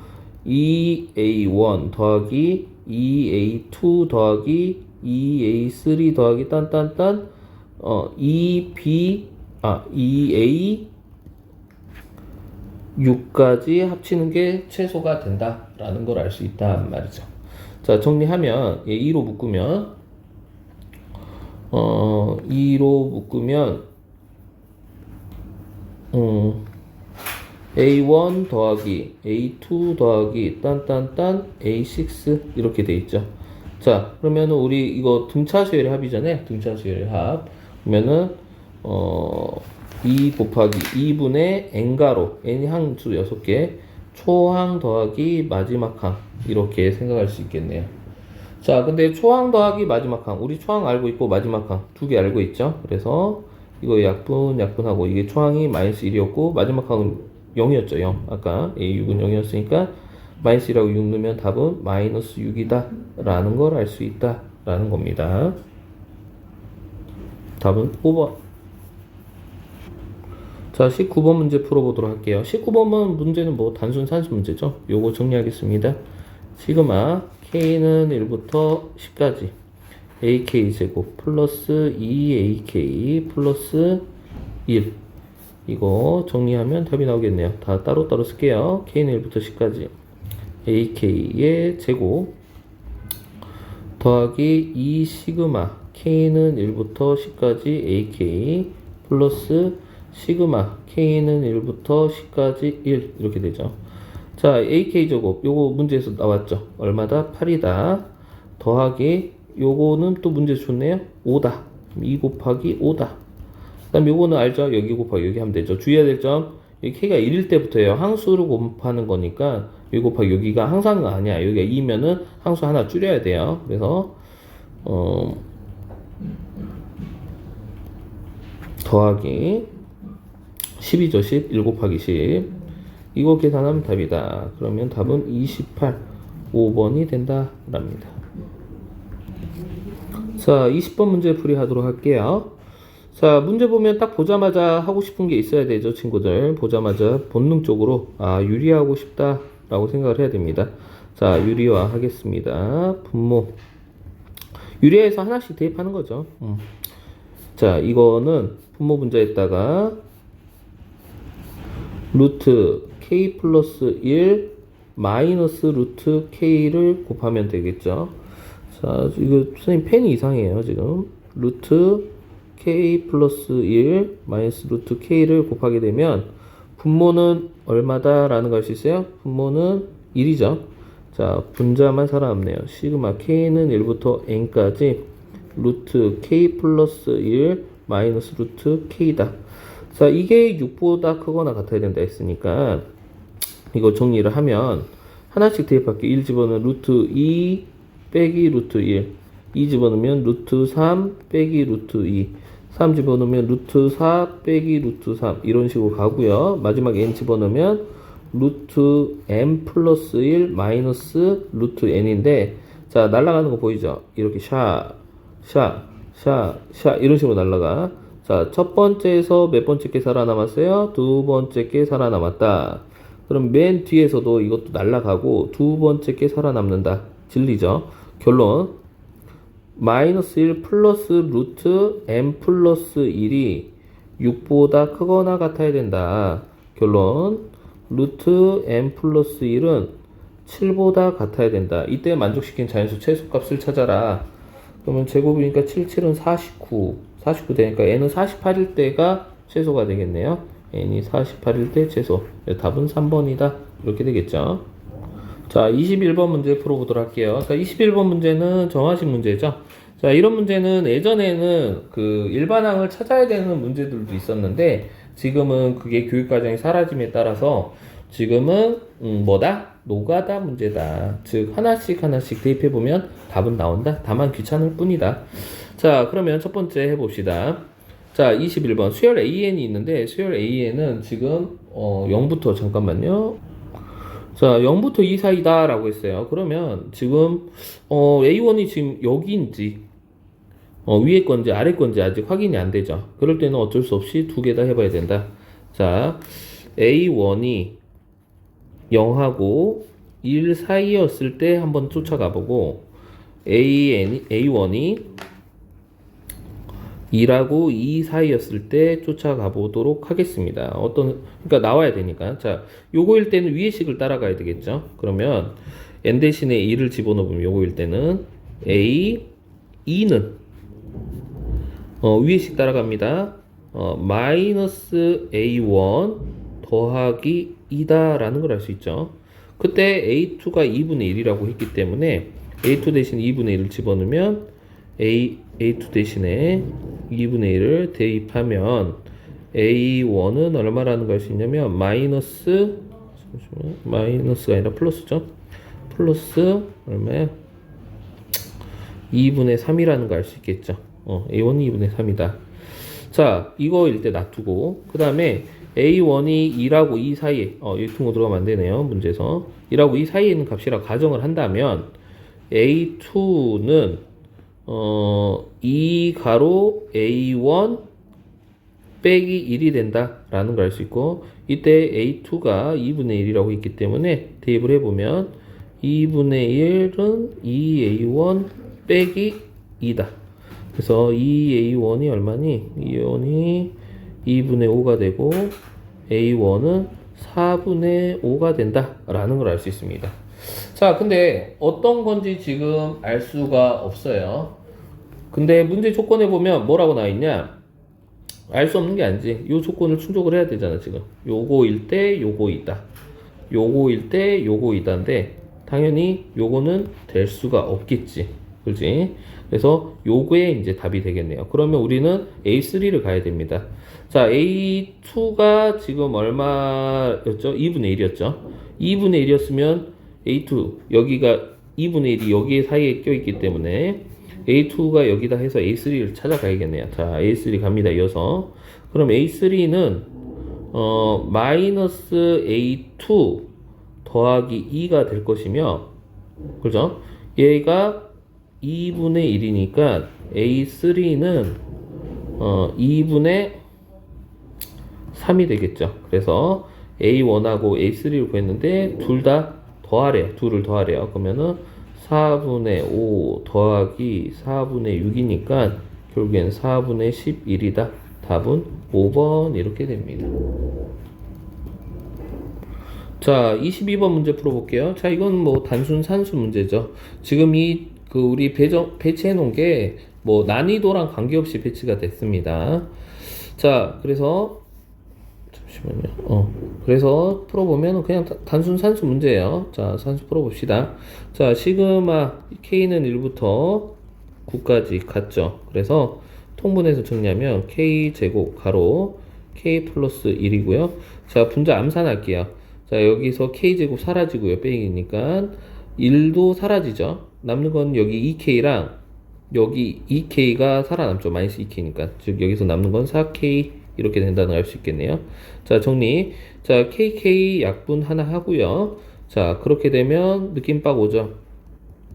2A1 더하기 2A2 더하기 2A3 더하기 딴딴딴 2A6까지 합치는 게 최소가 된다라는 걸 알 수 있단 말이죠. 자, 정리하면 2로 묶으면 2로 묶으면 A1 더하기 A2 더하기 딴딴딴 A6 이렇게 돼 있죠. 자, 그러면은 우리 이거 등차수열의 합이잖아요. 등차수열의 합. 그러면은 2 곱하기 2분의 n가로 n이 항수 6개 초항 더하기 마지막 항 이렇게 생각할 수 있겠네요. 자, 근데 초항 더하기 마지막 항. 우리 초항 알고 있고 마지막 항 두 개 알고 있죠? 그래서 이거 약분하고 이게 초항이 마이너스 1이었고 마지막 항은 0이었죠. 0. 아까 A6은 0이었으니까 마이너스 1하고 6 넣으면 답은 마이너스 6이다 라는 걸 알 수 있다 라는 겁니다. 답은 5번. 자, 19번 문제 풀어보도록 할게요. 19번 문제는 뭐 단순 산수 문제죠. 요거 정리하겠습니다. 시그마 K는 1부터 10까지 AK 제곱 플러스 2AK 플러스 1 이거 정리하면 답이 나오겠네요. 다 따로따로 쓸게요. K는 1부터 10까지 AK의 제곱 더하기 2 시그마 K는 1부터 10까지 AK 플러스 시그마 K는 1부터 10까지 1 이렇게 되죠. 자, AK 제곱 요거 문제에서 나왔죠. 얼마다? 8이다. 더하기 요거는 또 문제에서 줬네요. 5다. 2 곱하기 5다. 그 다음 요거는 알죠? 여기 곱하기 여기 하면 되죠. 주의해야 될 점, 이 K가 1일 때부터예요. 항수를 곱하는 거니까 여기 곱하기 여기가 항상 아니야. 여기가 2면은 항수 하나 줄여야 돼요. 그래서 더하기 10이죠. 10, 1 곱하기 10. 이거 계산하면 답이다. 그러면 답은 28, 5번이 된다. 랍니다. 자, 20번 문제 풀이하도록 할게요. 자, 문제 보면 딱 보자마자 하고 싶은 게 있어야 되죠, 친구들. 보자마자 본능적으로, 유리하고 싶다라고 생각을 해야 됩니다. 자, 유리화 하겠습니다. 분모. 유리화해서 하나씩 대입하는 거죠. 자, 이거는 분모 분자에다가 루트 k 플러스 1 마이너스 루트 k를 곱하면 되겠죠. 자, 이거 선생님 펜이 이상해요, 지금. 루트 k 플러스 1 마이너스 루트 k를 곱하게 되면 분모는 얼마다 라는 걸 알 수 있어요? 분모는 1이죠. 자, 분자만 살아남네요. 시그마 k는 1부터 n까지 루트 k 플러스 1 마이너스 루트 k다. 자, 이게 6보다 크거나 같아야 된다 했으니까 이거 정리를 하면 하나씩 대입할게. 1 집어넣으면 루트 2 빼기 루트 1, 2 집어넣으면 루트 3 빼기 루트 2, 3 집어넣으면 루트 4 빼기 루트 3 이런 식으로 가고요. 마지막 n 집어넣으면 루트 n 플러스 1 마이너스 루트 n인데, 자, 날아가는 거 보이죠? 이렇게 샤 이런 식으로 날아가. 자, 첫 번째에서 몇 번째 게 살아남았어요? 두 번째 게 살아남았다. 그럼 맨 뒤에서도 이것도 날아가고 두 번째 게 살아남는다. 진리죠? 결론 마이너스 1 플러스 루트 n 플러스 1이 6보다 크거나 같아야 된다. 결론 루트 n 플러스 1은 7보다 같아야 된다. 이때 만족시킨 자연수 최소값을 찾아라. 그러면 제곱이니까 7, 7은 49 되니까 n은 48일 때가 최소가 되겠네요. n이 48일 때 최소. 답은 3번이다. 이렇게 되겠죠. 자, 21번 문제 풀어보도록 할게요. 자, 21번 문제는 정하식 문제죠. 자, 이런 문제는 예전에는 그 일반항을 찾아야 되는 문제들도 있었는데 지금은 그게 교육과정이 사라짐에 따라서 지금은 뭐다? 노가다 문제다. 즉 하나씩 대입해보면 답은 나온다. 다만 귀찮을 뿐이다. 자, 그러면 첫 번째 해봅시다. 자, 21번 수열 AN이 있는데 수열 AN은 지금 0부터 잠깐만요. 자, 0부터 2 사이다 라고 했어요. 그러면 지금 A1이 지금 여기인지 위에 건지 아래 건지 아직 확인이 안 되죠. 그럴 때는 어쩔 수 없이 두 개 다 해봐야 된다. 자, A1이 0하고 1 사이였을 때 한번 쫓아가 보고 A1이 2라고 2 사이였을 때 쫓아가 보도록 하겠습니다. 그러니까 나와야 되니까. 자, 요거일 때는 위의 식을 따라가야 되겠죠. 그러면 n 대신에 2를 집어넣으면 요거일 때는 A, 2는 위의 식 따라갑니다. 마이너스 A1 더하기 2다 라는 걸 알 수 있죠. 그때 A2가 2분의 1이라고 했기 때문에 A2 대신 2분의 1을 집어넣으면 A2 대신에 2분의 1을 대입하면 A1은 얼마라는 걸 알 수 있냐면 마이너스가 아니라 플러스죠. 플러스 얼마야? 2분의 3이라는 걸 알 수 있겠죠. A1이 2분의 3이다. 자, 이거일 때 놔두고 그 다음에 A1이 2라고 2 사이에 이 통으로 들어가면 안 되네요. 문제에서 2라고 2 사이에 있는 값이라고 가정을 한다면 A2는 2 가로 A1 빼기 1이 된다 라는 걸 알 수 있고, 이때 A2가 2분의 1이라고 있기 때문에 대입을 해보면 2분의 1은 2A1 빼기 2다. 그래서 2A1이 얼마니? 2A1이 2분의 5가 되고 A1은 4분의 5가 된다 라는 걸 알 수 있습니다. 자, 근데 어떤 건지 지금 알 수가 없어요. 근데 문제 조건에 보면 뭐라고 나와 있냐? 알 수 없는 게 아니지. 요 조건을 충족을 해야 되잖아, 지금. 요거일 때 요거 있다. 요거일 때 요거 있다인데 당연히 요거는 될 수가 없겠지. 그렇지? 그래서 요거에 이제 답이 되겠네요. 그러면 우리는 A3를 가야 됩니다. 자, A2가 지금 얼마였죠? 2분의 1이었죠. 2분의 1이었으면 A2 여기가 2분의 1이 여기 사이에 껴있기 때문에 A2가 여기다 해서 A3를 찾아가야겠네요. 자, A3 갑니다. 이어서. 그럼 A3는, 마이너스 A2 더하기 2가 될 것이며, 그죠? 얘가 2분의 1이니까 A3는, 2분의 3이 되겠죠. 그래서 A1하고 A3를 구했는데, 둘 다 더하래요. 둘을 더하래요. 그러면은, 4분의 5 더하기 4분의 6이니까 결국엔 4분의 11이다. 답은 5번 이렇게 됩니다. 자, 22번 문제 풀어볼게요. 자, 이건 뭐 단순 산수 문제죠. 지금 우리 배치해 놓은 게 뭐 난이도랑 관계없이 배치가 됐습니다. 자, 그래서 잠시만요. 그래서 풀어보면 그냥 단순 산수 문제예요. 자, 산수 풀어봅시다. 자, 시그마 K는 1부터 9까지 같죠. 그래서 통분해서 정리하면 K 제곱 가로 K 플러스 1이고요. 자, 분자 암산할게요. 자, 여기서 K 제곱 사라지고요. 빼기니까 1도 사라지죠. 남는 건 여기 2K랑 여기 2K가 살아남죠. 마이너스 2K니까. 즉, 여기서 남는 건 4K 이렇게 된다는 걸 알 수 있겠네요. 자, 정리. 자, KK 약분 하나 하고요. 자, 그렇게 되면 느낌 빡 오죠.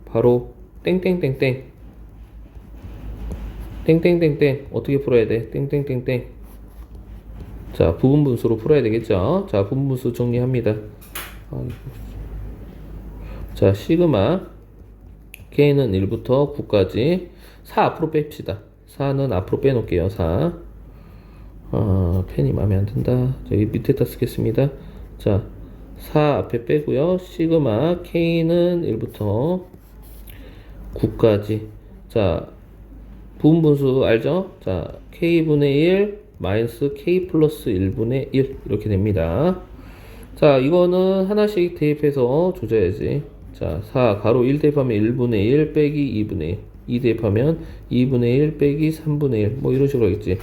바로 땡땡땡땡. 땡땡땡땡. 어떻게 풀어야 돼? 땡땡땡땡. 자, 부분분수로 풀어야 되겠죠. 자, 부분분수 정리합니다. 자, 시그마 K는 1부터 9까지 4 앞으로 뺍시다. 4는 앞으로 빼놓을게요. 4. 펜이 마음에 안 든다. 여기 밑에다 쓰겠습니다. 자, 4 앞에 빼고요. 시그마 K는 1부터 9까지. 자, 부분분수 알죠? 자, K분의 1 마이너스 K 플러스 1분의 1 이렇게 됩니다. 자, 이거는 하나씩 대입해서 조져야지. 자, 4 가로 1 대입하면 1분의 1 빼기 2분의 1. 2 대입하면 2분의 1 빼기 3분의 1. 뭐 이런 식으로 하겠지.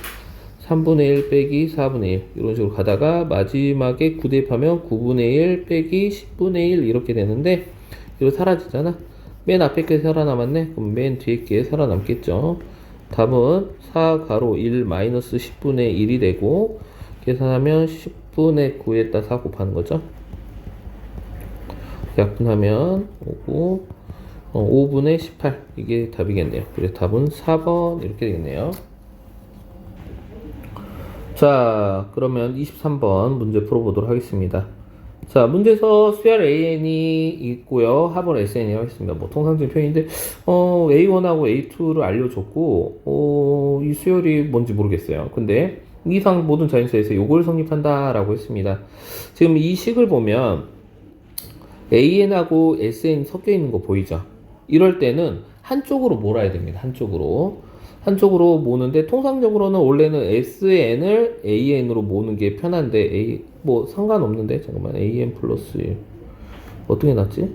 3분의 1 빼기 4분의 1 이런 식으로 가다가 마지막에 9 대입하면 9분의 1 빼기 10분의 1 이렇게 되는데 이거 사라지잖아. 맨 앞에 게 살아남았네. 그럼 맨 뒤에 게 살아남겠죠. 답은 4 가로 1 마이너스 10분의 1이 되고 계산하면 10분의 9에다 4 곱하는 거죠. 약분하면 5분의 18 이게 답이겠네요. 그래서 답은 4번 이렇게 되겠네요. 자, 그러면 23번 문제 풀어보도록 하겠습니다. 자, 문제에서 수열 AN이 있고요. 합을 SN이라고 했습니다. 뭐 통상적인 표현인데 A1하고 A2를 알려줬고 이 수열이 뭔지 모르겠어요. 근데 이상 모든 자연수에서 요걸 성립한다라고 했습니다. 지금 이 식을 보면 AN하고 SN 섞여 있는 거 보이죠? 이럴 때는 한쪽으로 몰아야 됩니다. 한쪽으로 모는데 통상적으로는 원래는 SN을 AN으로 모는 게 편한데 뭐 상관없는데 잠깐만 AN 플러스 1 어떻게 났지?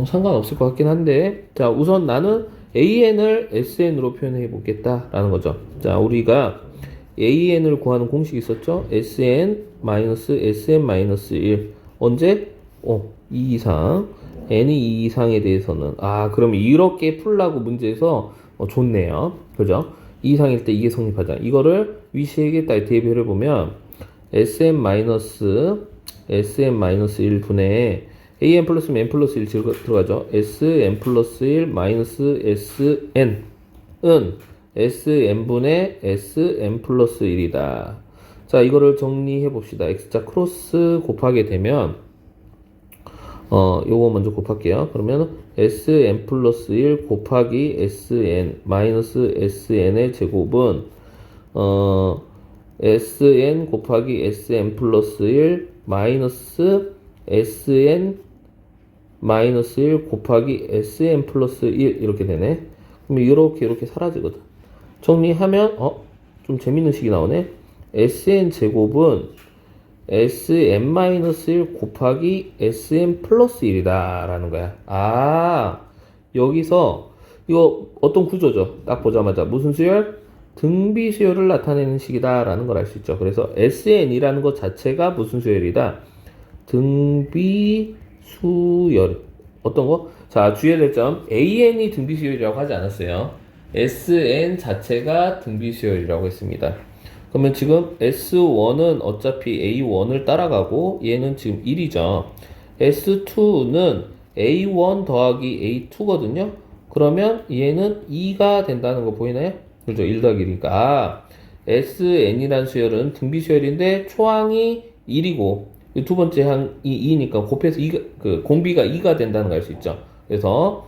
상관없을 것 같긴 한데 자 우선 나는 AN을 SN으로 표현해 보겠다 라는 거죠. 자 우리가 AN을 구하는 공식이 있었죠? SN-SM-1 언제? 2 이상 n이 2 이상에 대해서는 그럼 이렇게 풀라고 문제에서 좋네요. 그죠? 2 이상일 때 이게 성립하자. 이거를 위시에게 대입을 해보면 SM-1 분의 an 플러스면 n 플러스 1 들어가죠. sn 플러스 1 마이너스 sn은 sn분의 sn 플러스 1이다. 자, 이거를 정리해 봅시다. x자 크로스 곱하게 되면 요거 먼저 곱할게요. 그러면 sn 플러스 1 곱하기 sn 마이너스 sn의 제곱은 sn 곱하기 sn 플러스 1 마이너스 sn 마이너스 1 곱하기 sn 플러스 1 이렇게 되네. 그럼 이렇게 사라지거든. 정리하면 좀 재밌는 식이 나오네. sn 제곱은 sn-1 곱하기 sn 플러스 1이다 라는 거야. 여기서 이거 어떤 구조죠? 딱 보자마자 무슨 수열? 등비 수열을 나타내는 식이다라는 걸 알 수 있죠. 그래서 SN이라는 것 자체가 무슨 수열이다? 등비 수열. 어떤 거? 자, 주의해야 될 점. AN이 등비 수열이라고 하지 않았어요. SN 자체가 등비 수열이라고 했습니다. 그러면 지금 S1은 어차피 A1을 따라가고 얘는 지금 1이죠. S2는 A1 더하기 A2거든요. 그러면 얘는 2가 된다는 거 보이나요? 그죠? 1 더하기 1이니까. 아, SN이라는 수열은 등비 수열인데 초항이 1이고 두 번째 항이 2니까 곱해서 2가, 공비가 2가 된다는 걸 알 수 있죠. 그래서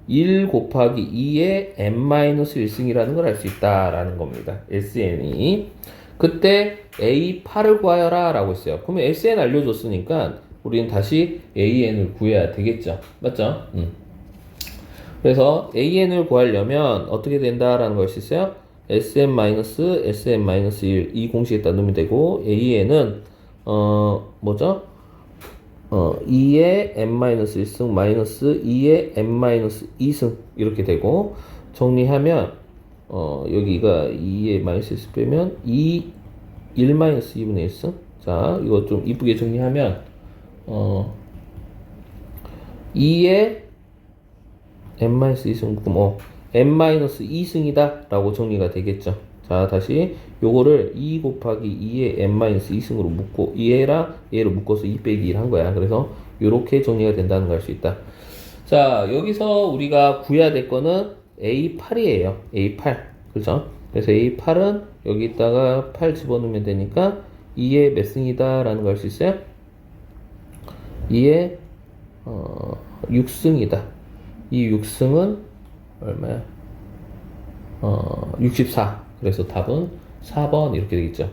1 곱하기 2의 n-1승이라는 걸 알 수 있다라는 겁니다. SN이. 그때 A8을 구하여라 라고 했어요. 그러면 SN 알려줬으니까 우리는 다시 AN을 구해야 되겠죠. 맞죠? 그래서 AN을 구하려면 어떻게 된다라는 걸 수 있어요? SM-SM-1 이 공식에다 넣으면 되고 AN은 뭐죠? 2의 n-1승 마이너스 2의 n-2승 이렇게 되고 정리하면 여기가 2의 마이너스 1승 빼면 1 마이너스 2분의 1승. 자, 이거 좀 이쁘게 정리하면 2의 n-2승 n-2승이다 라고 정리가 되겠죠. 자, 다시 요거를 2 곱하기 2의 n-2승으로 묶고 얘랑 얘를 묶어서 2 빼기 1 한 거야. 그래서 요렇게 정리가 된다는 걸 알 수 있다. 자, 여기서 우리가 구해야 될 거는 A8이에요. A8. 그죠? 그래서 A8은 여기다가 8 집어넣으면 되니까 2의 몇 승이다 라는 걸 알 수 있어요? 2의 6승이다. 이 6승은 얼마야? 64. 그래서 답은 4번 이렇게 되겠죠.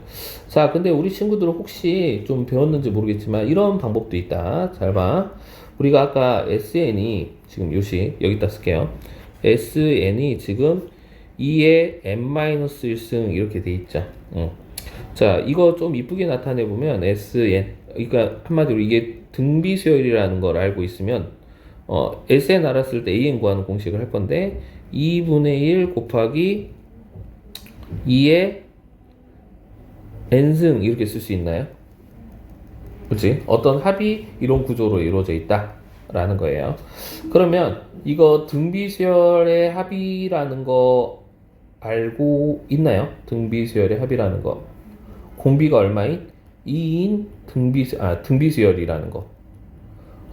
자, 근데 우리 친구들은 혹시 좀 배웠는지 모르겠지만 이런 방법도 있다. 잘 봐. 우리가 아까 SN이 지금 요시 여기다 쓸게요. SN이 지금 2의 n-1승 이렇게 돼 있죠. 자, 이거 좀 이쁘게 나타내 보면 SN, 그러니까 한마디로 이게 등비수열이라는 걸 알고 있으면 SN 알았을 때 AN 구하는 공식을 할 건데 2분의 1 곱하기 2의 n승 이렇게 쓸 수 있나요? 그렇지? 어떤 합이 이런 구조로 이루어져 있다 라는 거예요. 그러면 이거 등비수열의 합이라는 거 알고 있나요? 등비수열의 합이라는 거. 공비가 얼마인? 2인 등비수열이라는 거.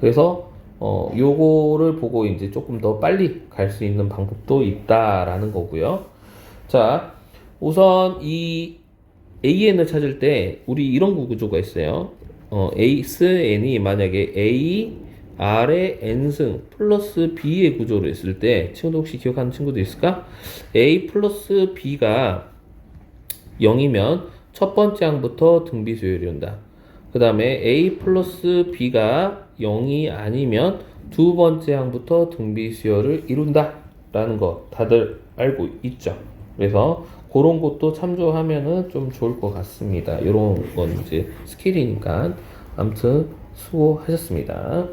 그래서 요거를 보고 이제 조금 더 빨리 갈 수 있는 방법도 있다라는 거고요. 자, 우선 이 AN을 찾을 때 우리 이런 구조가 있어요. SN이 만약에 A, R의 N승 플러스 B의 구조로 있을 때 친구들 혹시 기억하는 친구도 있을까? A 플러스 B가 0이면 첫 번째 항부터 등비수열이 온다. 그 다음에 A 플러스 B가 0이 아니면 두 번째 항부터 등비수열을 이룬다 라는 거 다들 알고 있죠. 그래서 그런 것도 참조하면은 좀 좋을 것 같습니다. 이런 건 이제 스킬이니까. 아무튼 수고하셨습니다.